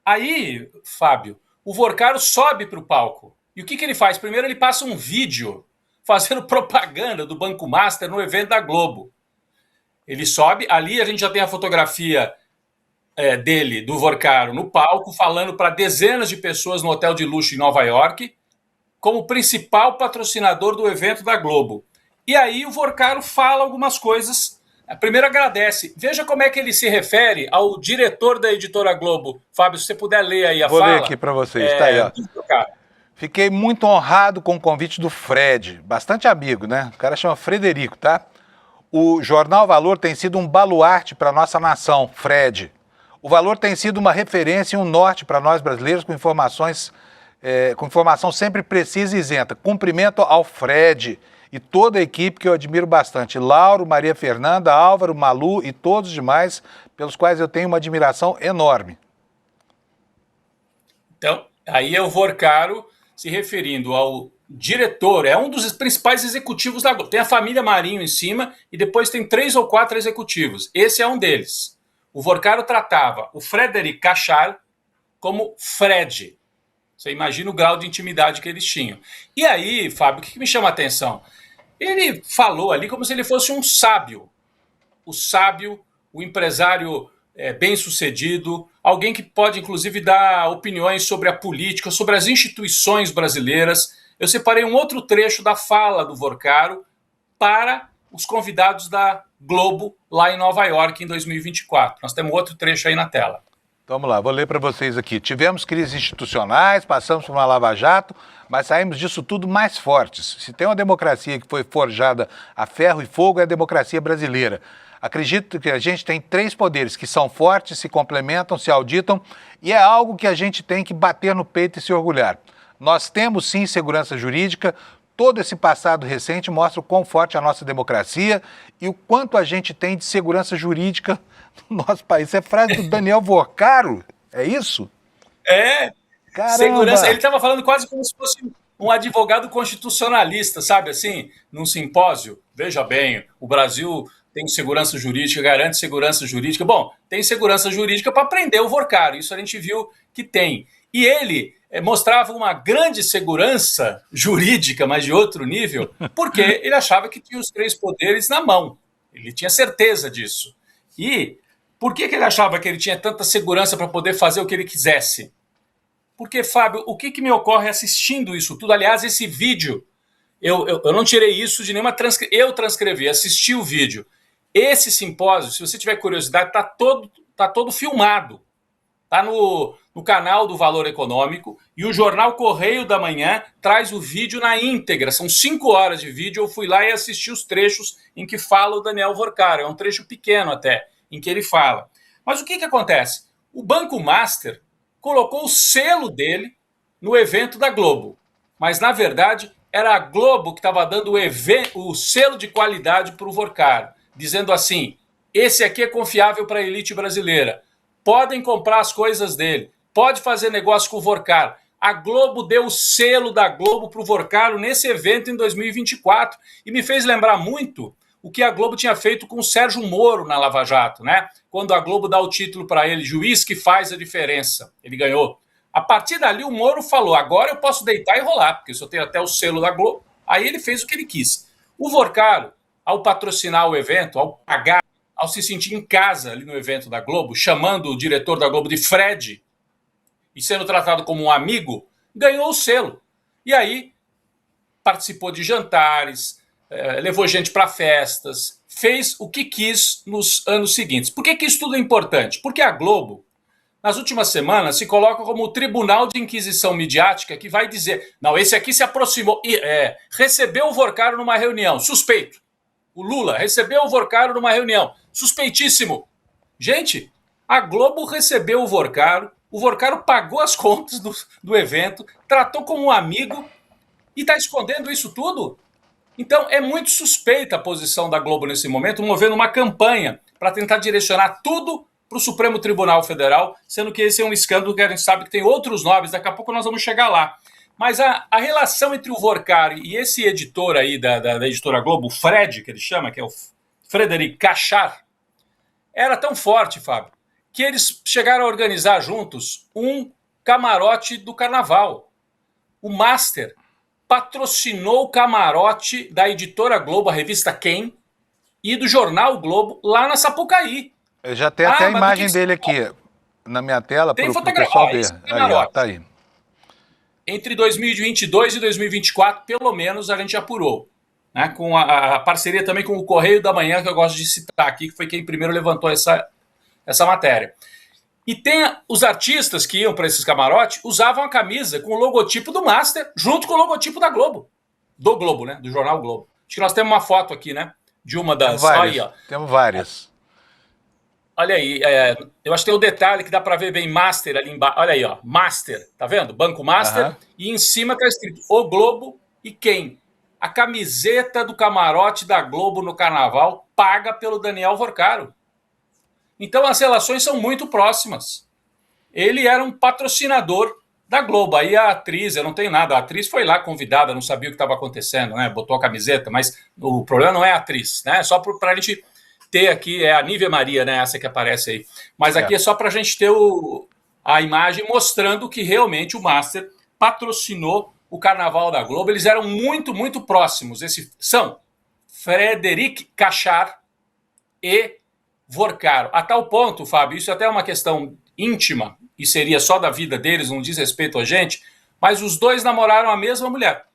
Aí, Fábio, o Vorcaro sobe para o palco. E o que ele faz? Primeiro ele passa um vídeo fazendo propaganda do Banco Master no evento da Globo. Ele sobe, ali a gente já tem a fotografia dele, do Vorcaro, no palco, falando para dezenas de pessoas no hotel de luxo em Nova York, como principal patrocinador do evento da Globo. E aí o Vorcaro fala algumas coisas. Primeiro agradece. Veja como é que ele se refere ao diretor da editora Globo. Fábio, se você puder ler aí a fala. Vou ler aqui para vocês, tá aí, ó. Fiquei muito honrado com o convite do Fred, bastante amigo, né? O cara chama Frederico, tá? O Jornal Valor tem sido um baluarte para a nossa nação, Fred. O Valor tem sido uma referência e um norte para nós brasileiros com informação sempre precisa e isenta. Cumprimento ao Fred e toda a equipe que eu admiro bastante. Lauro, Maria Fernanda, Álvaro, Malu e todos os demais, pelos quais eu tenho uma admiração enorme. Então, aí é o Vorcaro se referindo ao diretor, é um dos principais executivos da Globo. Tem a família Marinho em cima e depois tem 3 ou 4 executivos. Esse é um deles. O Vorcaro tratava o Frederic Cachard como Fred. Você imagina o grau de intimidade que eles tinham. E aí, Fábio, o que me chama a atenção? Ele falou ali como se ele fosse um sábio. O sábio, o empresário bem-sucedido, alguém que pode, inclusive, dar opiniões sobre a política, sobre as instituições brasileiras. Eu separei um outro trecho da fala do Vorcaro para os convidados da Globo lá em Nova York em 2024. Nós temos outro trecho aí na tela. Vamos lá, vou ler para vocês aqui. Tivemos crises institucionais, passamos por uma lava-jato, mas saímos disso tudo mais fortes. Se tem uma democracia que foi forjada a ferro e fogo, é a democracia brasileira. Acredito que a gente tem 3 poderes que são fortes, se complementam, se auditam, e é algo que a gente tem que bater no peito e se orgulhar. Nós temos sim segurança jurídica. Todo esse passado recente mostra o quão forte é a nossa democracia e o quanto a gente tem de segurança jurídica no nosso país. Isso é frase do Daniel Vorcaro? É isso? Caramba. Segurança. Ele estava falando quase como se fosse um advogado constitucionalista, sabe assim, num simpósio. Veja bem, o Brasil tem segurança jurídica, garante segurança jurídica. Bom, tem segurança jurídica para prender o Vorcaro, isso a gente viu que tem. E ele mostrava uma grande segurança jurídica, mas de outro nível, porque ele achava que tinha os 3 poderes na mão. Ele tinha certeza disso. E por que ele achava que ele tinha tanta segurança para poder fazer o que ele quisesse? Porque, Fábio, o que me ocorre assistindo isso tudo? Aliás, esse vídeo, eu não tirei isso de nenhuma transcrição. Eu transcrevi, assisti o vídeo. Esse simpósio, se você tiver curiosidade, está todo filmado. Está no canal do Valor Econômico e o jornal Correio da Manhã traz o vídeo na íntegra. São 5 horas de vídeo. Eu fui lá e assisti os trechos em que fala o Daniel Vorcaro. É um trecho pequeno até, em que ele fala. Mas o que acontece? O Banco Master colocou o selo dele no evento da Globo. Mas, na verdade, era a Globo que estava dando o selo de qualidade para o Vorcaro, dizendo assim, esse aqui é confiável para a elite brasileira. Podem comprar as coisas dele. Pode fazer negócio com o Vorcaro. A Globo deu o selo da Globo para o Vorcaro nesse evento em 2024 e me fez lembrar muito o que a Globo tinha feito com o Sérgio Moro na Lava Jato, né? Quando a Globo dá o título para ele, juiz que faz a diferença. Ele ganhou. A partir dali, o Moro falou, agora eu posso deitar e rolar, porque se eu tenho até o selo da Globo. Aí ele fez o que ele quis. O Vorcaro, ao patrocinar o evento, ao pagar, ao se sentir em casa ali no evento da Globo, chamando o diretor da Globo de Fred e sendo tratado como um amigo, ganhou o selo. E aí participou de jantares, levou gente para festas, fez o que quis nos anos seguintes. Por que isso tudo é importante? Porque a Globo, nas últimas semanas, se coloca como o tribunal de inquisição midiática que vai dizer, não, esse aqui se aproximou, recebeu o Vorcaro numa reunião, suspeito. O Lula recebeu o Vorcaro numa reunião, suspeitíssimo. Gente, a Globo recebeu o Vorcaro pagou as contas do evento, tratou como um amigo e está escondendo isso tudo? Então, é muito suspeita a posição da Globo nesse momento, movendo uma campanha para tentar direcionar tudo para o Supremo Tribunal Federal, sendo que esse é um escândalo que a gente sabe que tem outros nomes, daqui a pouco nós vamos chegar lá. Mas a relação entre o Vorcaro e esse editor aí da editora Globo, o Fred, que ele chama, que é o Frederic Cachard, era tão forte, Fábio, que eles chegaram a organizar juntos um camarote do carnaval. O Master patrocinou o camarote da editora Globo, a revista Quem, e do jornal Globo, lá na Sapucaí. Eu já tenho até a imagem dele aqui na minha tela para o pessoal ver. Aí, ó, tá aí. Entre 2022 e 2024, pelo menos, a gente apurou. Né? Com a parceria também com o Correio da Manhã, que eu gosto de citar aqui, que foi quem primeiro levantou essa matéria. E tem os artistas que iam para esses camarotes, usavam a camisa com o logotipo do Master, junto com o logotipo da Globo. Do Globo, né? Do jornal Globo. Acho que nós temos uma foto aqui, né? De uma das... Várias, aí, ó. temos várias. Olha aí, eu acho que tem um detalhe que dá para ver bem Master ali embaixo. Olha aí, ó, Master, tá vendo? Banco Master. E em cima tá escrito O Globo e Quem? A camiseta do camarote da Globo no Carnaval paga pelo Daniel Vorcaro. Então as relações são muito próximas. Ele era um patrocinador da Globo. Aí a atriz, eu não tenho nada, a atriz foi lá convidada, não sabia o que estava acontecendo, né? Botou a camiseta, mas o problema não é a atriz, né? É só para a gente ter aqui, é a Nívia Maria, né? Essa que aparece aí. Mas aqui é só para a gente ter a imagem mostrando que realmente o Master patrocinou o Carnaval da Globo. Eles eram muito, muito próximos. São. Frederic Cachar e Vorcaro. A tal ponto, Fábio, isso até é uma questão íntima e seria só da vida deles, não diz respeito a gente, mas os dois namoraram a mesma mulher.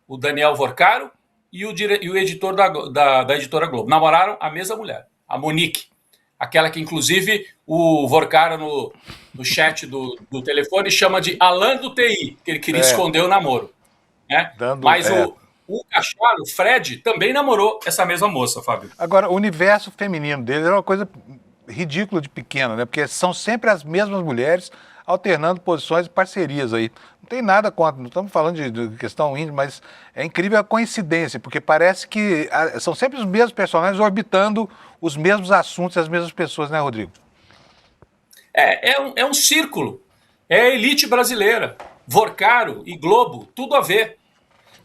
O Daniel Vorcaro e o editor da editora Globo. Namoraram a mesma mulher, a Monique. Aquela que, inclusive, o Vorcaro no chat do telefone chama de Alan do TI, que ele queria esconder o namoro. Né? Mas o Cachar, o Fred, também namorou essa mesma moça, Fábio. Agora, o universo feminino dele era uma coisa ridícula de pequena, né? Porque são sempre as mesmas mulheres alternando posições e parcerias aí. Não tem nada contra, não estamos falando de questão íntima, mas é incrível a coincidência, porque parece que são sempre os mesmos personagens orbitando os mesmos assuntos e as mesmas pessoas, né, Rodrigo? É um círculo. É a elite brasileira. Vorcaro e Globo, tudo a ver.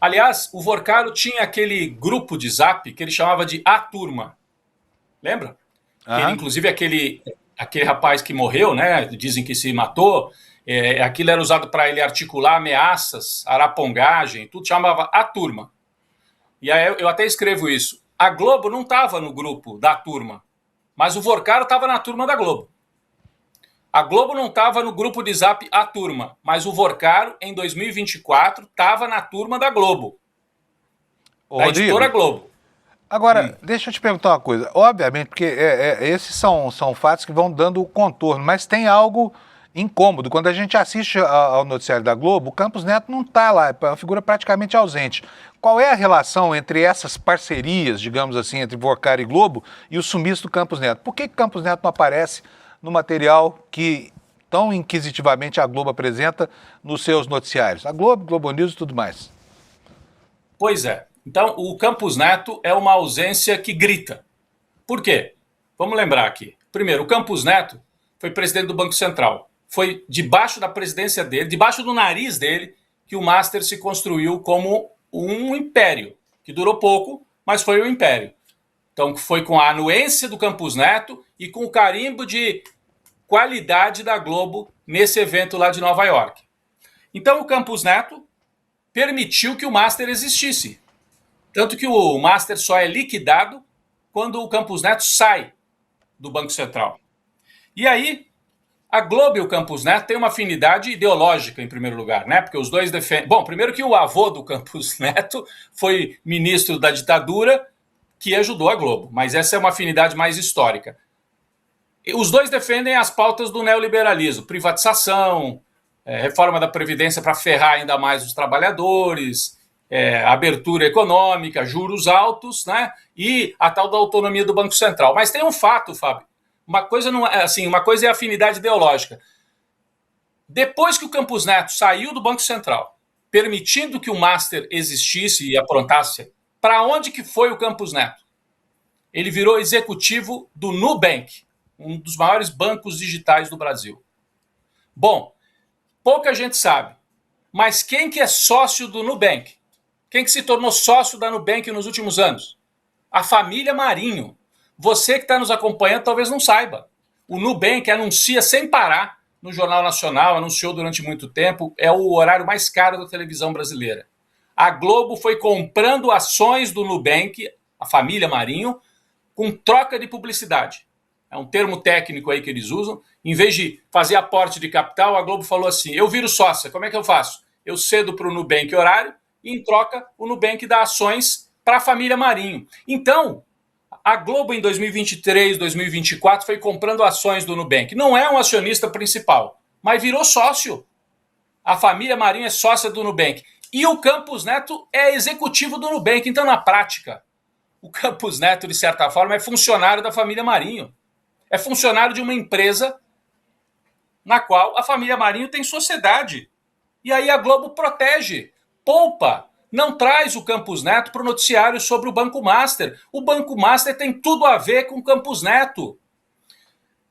Aliás, o Vorcaro tinha aquele grupo de zap que ele chamava de A Turma. Lembra? Ele, inclusive, aquele rapaz que morreu, né? Dizem que se matou. Aquilo era usado para ele articular ameaças, arapongagem, tudo chamava A Turma. E aí eu até escrevo isso. A Globo não estava no grupo da Turma, mas o Vorcaro estava na turma da Globo. A Globo não estava no grupo de zap A Turma, mas o Vorcaro, em 2024, estava na turma da Globo. Da editora Globo. Agora, deixa eu te perguntar uma coisa. Obviamente, porque esses são fatos que vão dando o contorno, mas tem algo incômodo. Quando a gente assiste ao noticiário da Globo, o Campos Neto não está lá, é uma figura praticamente ausente. Qual é a relação entre essas parcerias, digamos assim, entre Vorcaro e Globo e o sumiço do Campos Neto? Por que Campos Neto não aparece no material que tão inquisitivamente a Globo apresenta nos seus noticiários? A Globo, Globo News e tudo mais. Pois é. Então, o Campos Neto é uma ausência que grita. Por quê? Vamos lembrar aqui. Primeiro, o Campos Neto foi presidente do Banco Central. Foi debaixo da presidência dele, debaixo do nariz dele, que o Master se construiu como um império, que durou pouco, mas foi um império. Então, foi com a anuência do Campos Neto e com o carimbo de qualidade da Globo nesse evento lá de Nova York. Então, o Campos Neto permitiu que o Master existisse. Tanto que o Master só é liquidado quando o Campos Neto sai do Banco Central. E aí, a Globo e o Campos Neto têm uma afinidade ideológica, em primeiro lugar, né? Porque os dois defendem... Bom, primeiro que o avô do Campos Neto foi ministro da ditadura que ajudou a Globo, mas essa é uma afinidade mais histórica. Os dois defendem as pautas do neoliberalismo, privatização, reforma da Previdência para ferrar ainda mais os trabalhadores, abertura econômica, juros altos, né? E a tal da autonomia do Banco Central. Mas tem um fato, Fábio. Uma coisa não é assim, uma coisa é a afinidade ideológica. Depois que o Campos Neto saiu do Banco Central, permitindo que o Master existisse e aprontasse, para onde que foi o Campos Neto? Ele virou executivo do Nubank, um dos maiores bancos digitais do Brasil. Bom, pouca gente sabe, mas quem que é sócio do Nubank? Quem que se tornou sócio da Nubank nos últimos anos? A família Marinho. Você que está nos acompanhando talvez não saiba. O Nubank anuncia sem parar no Jornal Nacional, anunciou durante muito tempo, é o horário mais caro da televisão brasileira. A Globo foi comprando ações do Nubank, a família Marinho, com troca de publicidade. É um termo técnico aí que eles usam. Em vez de fazer aporte de capital, a Globo falou assim, eu viro sócia, como é que eu faço? Eu cedo para o Nubank horário e, em troca, o Nubank dá ações para a família Marinho. Então, a Globo, em 2023, 2024, foi comprando ações do Nubank. Não é um acionista principal, mas virou sócio. A família Marinho é sócia do Nubank. E o Campos Neto é executivo do Nubank. Então, na prática, o Campos Neto, de certa forma, é funcionário da família Marinho. É funcionário de uma empresa na qual a família Marinho tem sociedade. E aí a Globo protege, poupa, não traz o Campos Neto para o noticiário sobre o Banco Master. O Banco Master tem tudo a ver com o Campos Neto.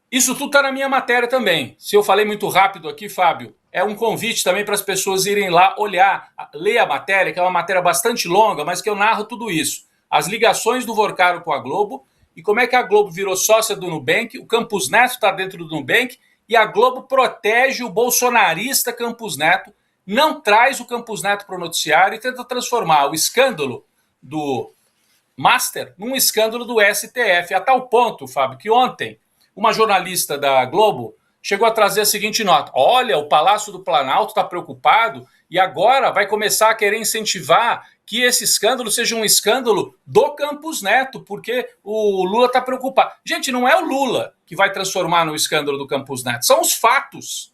Isso tudo está na minha matéria também. Se eu falei muito rápido aqui, Fábio, é um convite também para as pessoas irem lá olhar, ler a matéria, que é uma matéria bastante longa, mas que eu narro tudo isso. As ligações do Vorcaro com a Globo e como é que a Globo virou sócia do Nubank, o Campos Neto está dentro do Nubank e a Globo protege o bolsonarista Campos Neto, não traz o Campos Neto para o noticiário e tenta transformar o escândalo do master num escândalo do STF, a tal ponto, Fábio, que ontem uma jornalista da Globo chegou a trazer a seguinte nota: olha, o Palácio do Planalto está preocupado e agora vai começar a querer incentivar que esse escândalo seja um escândalo do Campos Neto, porque o Lula está preocupado. Gente, não é o Lula que vai transformar no escândalo do Campos Neto, são os fatos.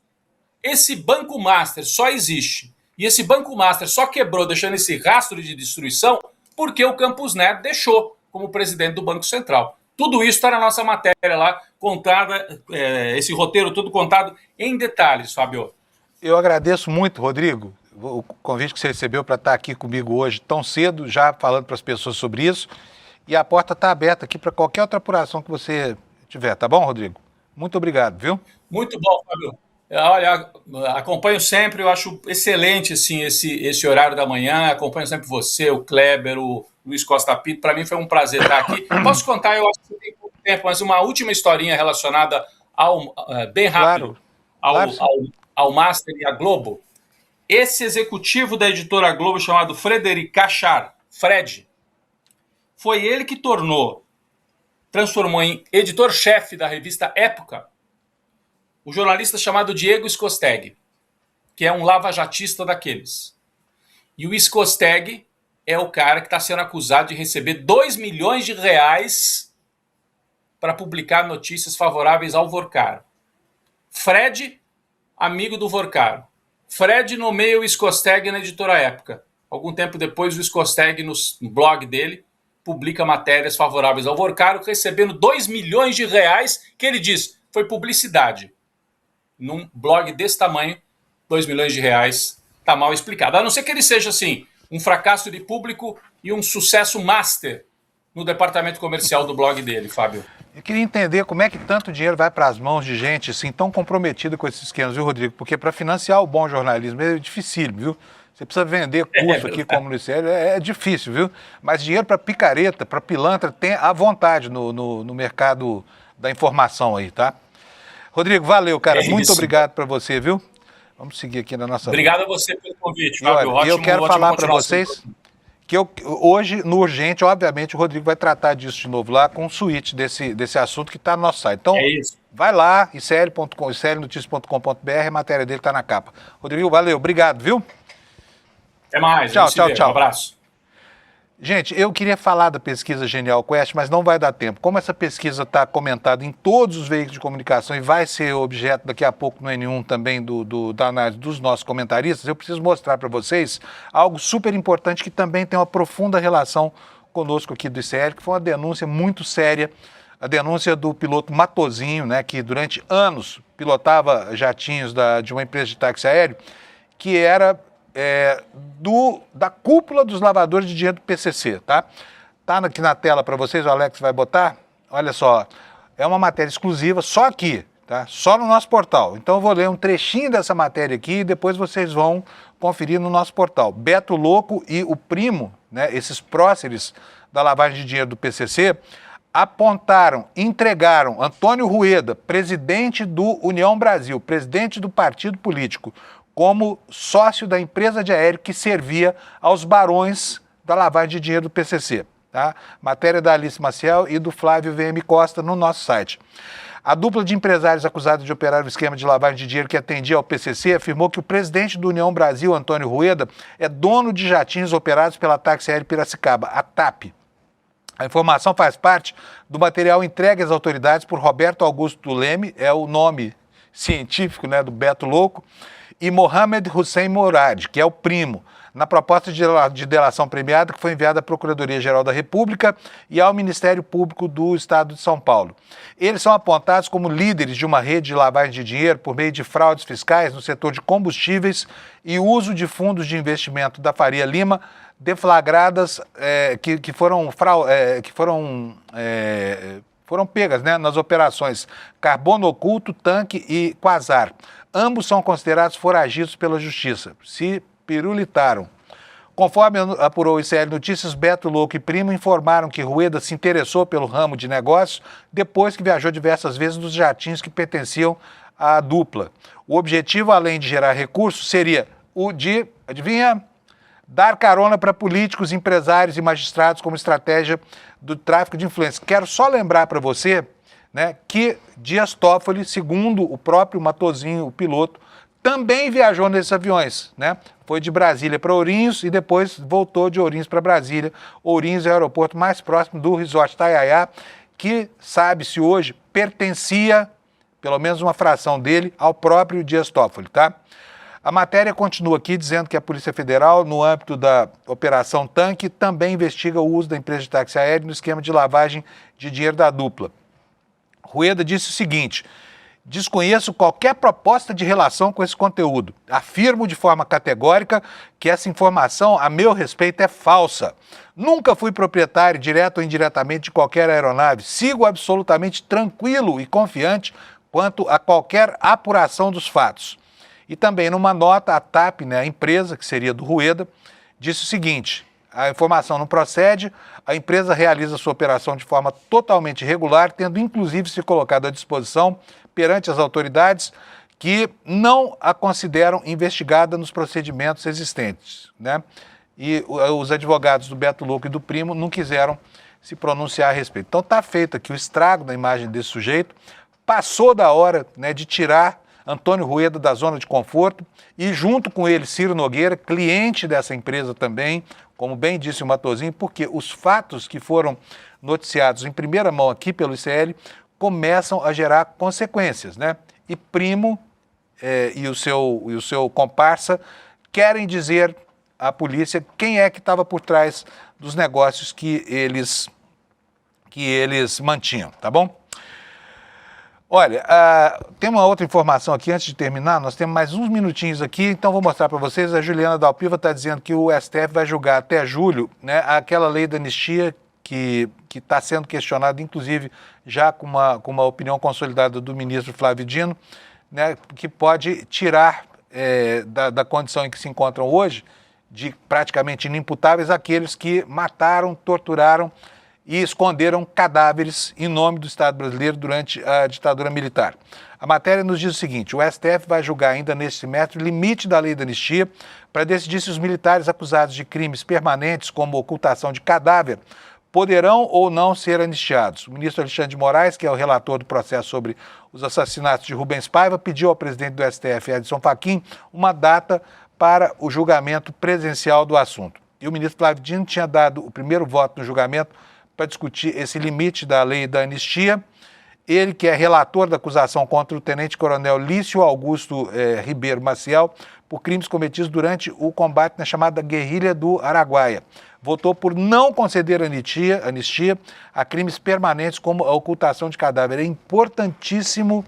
Esse Banco Master só existe, e esse Banco Master só quebrou, deixando esse rastro de destruição, porque o Campos Neto deixou como presidente do Banco Central. Tudo isso está na nossa matéria lá, contada, esse roteiro todo contado em detalhes, Fábio. Eu agradeço muito, Rodrigo, o convite que você recebeu para estar aqui comigo hoje tão cedo, já falando para as pessoas sobre isso. E a porta está aberta aqui para qualquer outra apuração que você tiver, tá bom, Rodrigo? Muito obrigado, viu? Muito bom, Fábio. Olha, acompanho sempre, eu acho excelente assim, esse horário da manhã, acompanho sempre você, o Kleber, o Luiz Costa Pinto, para mim foi um prazer estar aqui. Posso contar, eu acho que tem pouco tempo, mas uma última historinha relacionada bem rápido, claro. ao Master e à Globo. Esse executivo da editora Globo, chamado Frederic Cachard, Fred, foi ele que transformou em editor-chefe da revista Época o jornalista chamado Diego Skosteg, que é um lavajatista daqueles. E o Skosteg é o cara que está sendo acusado de receber 2 milhões de reais para publicar notícias favoráveis ao Vorcaro. Fred, amigo do Vorcaro. Fred nomeia o Skosteg na editora Época. Algum tempo depois, o Skosteg, no blog dele, publica matérias favoráveis ao Vorcaro, recebendo 2 milhões de reais, que ele diz, foi publicidade. Num blog desse tamanho, 2 milhões de reais, está mal explicado. A não ser que ele seja, assim, um fracasso de público e um sucesso master no departamento comercial do blog dele, Fábio. Eu queria entender como é que tanto dinheiro vai para as mãos de gente assim tão comprometida com esses esquemas, viu, Rodrigo? Porque para financiar o bom jornalismo é difícil, viu? Você precisa vender curso aqui como no ICL, é difícil, viu? Mas dinheiro para picareta, para pilantra, tem à vontade no mercado da informação aí, tá? Rodrigo, valeu, cara. Muito obrigado para você, viu? Vamos seguir aqui na nossa... Obrigado a você pelo convite, Fábio. E eu quero falar para vocês que hoje, no Urgente, obviamente, o Rodrigo vai tratar disso de novo lá com um suíte desse assunto que está no nosso site. Então, vai lá, icl.com, iclnoticias.com.br, a matéria dele está na capa. Rodrigo, valeu, obrigado, viu? Até mais. Tchau. Um abraço. Gente, eu queria falar da pesquisa Genial Quest, mas não vai dar tempo. Como essa pesquisa está comentada em todos os veículos de comunicação e vai ser objeto daqui a pouco no N1 também da análise dos nossos comentaristas, eu preciso mostrar para vocês algo super importante que também tem uma profunda relação conosco aqui do ICL, que foi uma denúncia muito séria, a denúncia do piloto Matozinho, né, que durante anos pilotava jatinhos de uma empresa de táxi aéreo, que era... da cúpula dos lavadores de dinheiro do PCC, tá? Tá aqui na tela para vocês, o Alex vai botar. Olha só, é uma matéria exclusiva só aqui, tá? Só no nosso portal. Então eu vou ler um trechinho dessa matéria aqui e depois vocês vão conferir no nosso portal. Beto Louco e o primo, né, esses próceres da lavagem de dinheiro do PCC, entregaram Antônio Rueda, presidente do União Brasil, presidente do partido político, como sócio da empresa de aéreo que servia aos barões da lavagem de dinheiro do PCC. Tá? Matéria da Alice Maciel e do Flávio VM Costa no nosso site. A dupla de empresários acusados de operar o esquema de lavagem de dinheiro que atendia ao PCC afirmou que o presidente do União Brasil, Antônio Rueda, é dono de jatinhos operados pela Táxi Aéreo Piracicaba, a TAP. A informação faz parte do material entregue às autoridades por Roberto Augusto Leme, é o nome científico, né, do Beto Louco, e Mohamed Hussein Mourad, que é o primo, na proposta de delação premiada que foi enviada à Procuradoria-Geral da República e ao Ministério Público do Estado de São Paulo. Eles são apontados como líderes de uma rede de lavagem de dinheiro por meio de fraudes fiscais no setor de combustíveis e uso de fundos de investimento da Faria Lima, deflagradas que foram pegas, né, nas operações Carbono Oculto, Tanque e Quasar. Ambos são considerados foragidos pela Justiça. Se pirulitaram. Conforme apurou o ICL Notícias, Beto Louco e primo informaram que Rueda se interessou pelo ramo de negócios depois que viajou diversas vezes nos jatinhos que pertenciam à dupla. O objetivo, além de gerar recursos, seria o de, adivinha? dar carona para políticos, empresários e magistrados como estratégia do tráfico de influência. Quero só lembrar para você, né, que Dias Toffoli, segundo o próprio Matosinho, o piloto, também viajou nesses aviões, né? Foi de Brasília para Ourinhos e depois voltou de Ourinhos para Brasília. Ourinhos é o aeroporto mais próximo do Resort Taiaiá, que, sabe-se hoje, pertencia, pelo menos uma fração dele, ao próprio Dias Toffoli, tá? A matéria continua aqui dizendo que a Polícia Federal, no âmbito da Operação Tanque, também investiga o uso da empresa de táxi aéreo no esquema de lavagem de dinheiro da dupla. Rueda disse o seguinte: desconheço qualquer proposta de relação com esse conteúdo. Afirmo de forma categórica que essa informação, a meu respeito, é falsa. Nunca fui proprietário, direto ou indiretamente, de qualquer aeronave. Sigo absolutamente tranquilo e confiante quanto a qualquer apuração dos fatos. E também numa nota, a TAP, né, a empresa, que seria do Rueda, disse o seguinte: a informação não procede, a empresa realiza sua operação de forma totalmente regular, tendo inclusive se colocado à disposição perante as autoridades que não a consideram investigada nos procedimentos existentes, né? E os advogados do Beto Louco e do Primo não quiseram se pronunciar a respeito. Então está feito aqui o estrago da imagem desse sujeito, passou da hora, né, de tirar Antônio Rueda da zona de conforto e junto com ele Ciro Nogueira, cliente dessa empresa também, como bem disse o Matosinho, porque os fatos que foram noticiados em primeira mão aqui pelo ICL começam a gerar consequências, né? E Primo e o seu comparsa querem dizer à polícia quem é que estava por trás dos negócios que eles mantinham, tá bom? Olha, tem uma outra informação aqui antes de terminar, nós temos mais uns minutinhos aqui, então vou mostrar para vocês. A Juliana Dalpiva está dizendo que o STF vai julgar até julho, né, aquela lei da anistia que está sendo questionada, inclusive já com uma opinião consolidada do ministro Flávio Dino, né, que pode tirar da condição em que se encontram hoje, de praticamente inimputáveis, aqueles que mataram, torturaram e esconderam cadáveres em nome do Estado brasileiro durante a ditadura militar. A matéria nos diz o seguinte: o STF vai julgar ainda neste semestre o limite da lei da anistia para decidir se os militares acusados de crimes permanentes, como ocultação de cadáver, poderão ou não ser anistiados. O ministro Alexandre de Moraes, que é o relator do processo sobre os assassinatos de Rubens Paiva, pediu ao presidente do STF, Edson Fachin, uma data para o julgamento presencial do assunto. E o ministro Flávio Dino tinha dado o primeiro voto no julgamento para discutir esse limite da lei da anistia. Ele, que é relator da acusação contra o tenente-coronel Lício Augusto Ribeiro Maciel por crimes cometidos durante o combate na chamada guerrilha do Araguaia, votou por não conceder anistia a crimes permanentes como a ocultação de cadáver. É importantíssimo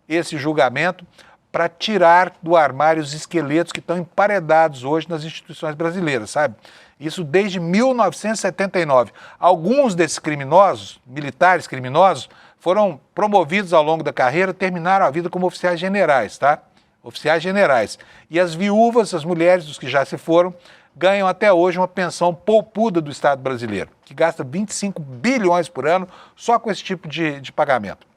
esse julgamento para tirar do armário os esqueletos que estão emparedados hoje nas instituições brasileiras, sabe? Isso desde 1979. Alguns desses criminosos, militares criminosos, foram promovidos ao longo da carreira, terminaram a vida como oficiais generais, tá? Oficiais generais. E as viúvas, as mulheres dos que já se foram, ganham até hoje uma pensão poupuda do Estado brasileiro, que gasta 25 bilhões por ano só com esse tipo de pagamento.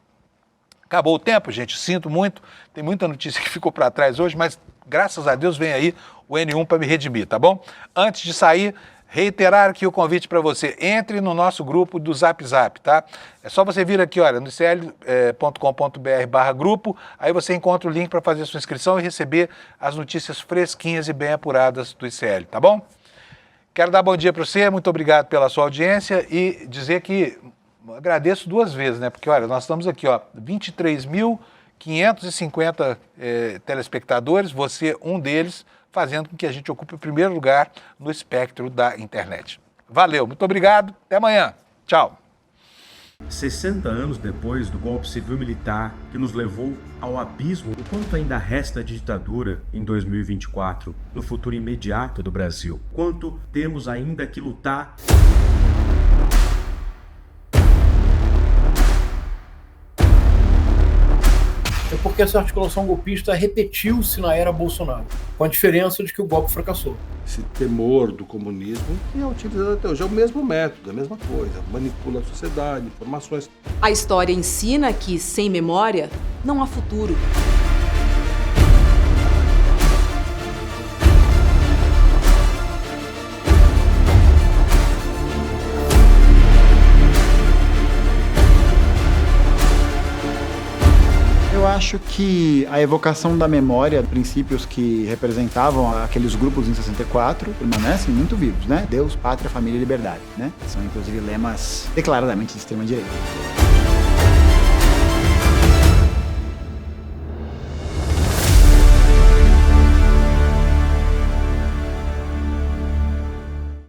Acabou o tempo, gente, sinto muito, tem muita notícia que ficou para trás hoje, mas graças a Deus vem aí o N1 para me redimir, tá bom? Antes de sair, reiterar aqui o convite para você, entre no nosso grupo do Zap Zap, tá? É só você vir aqui, olha, no icl.com.br/grupo, aí você encontra o link para fazer a sua inscrição e receber as notícias fresquinhas e bem apuradas do ICL, tá bom? Quero dar bom dia para você, muito obrigado pela sua audiência e dizer que agradeço duas vezes, né? Porque, olha, nós estamos aqui, ó, 23.550 telespectadores, você um deles, fazendo com que a gente ocupe o primeiro lugar no espectro da internet. Valeu, muito obrigado, até amanhã. Tchau. 60 anos depois do golpe civil-militar que nos levou ao abismo, o quanto ainda resta de ditadura em 2024, no futuro imediato do Brasil? Quanto temos ainda que lutar? É porque essa articulação golpista repetiu-se na era Bolsonaro, com a diferença de que o golpe fracassou. Esse temor do comunismo é utilizado até hoje, é o mesmo método, a mesma coisa, manipula a sociedade, informações. A história ensina que, sem memória, não há futuro. acho que a evocação da memória, princípios que representavam aqueles grupos em 64, permanecem muito vivos, né? Deus, pátria, família e liberdade, né? São, inclusive, lemas declaradamente de extrema-direita.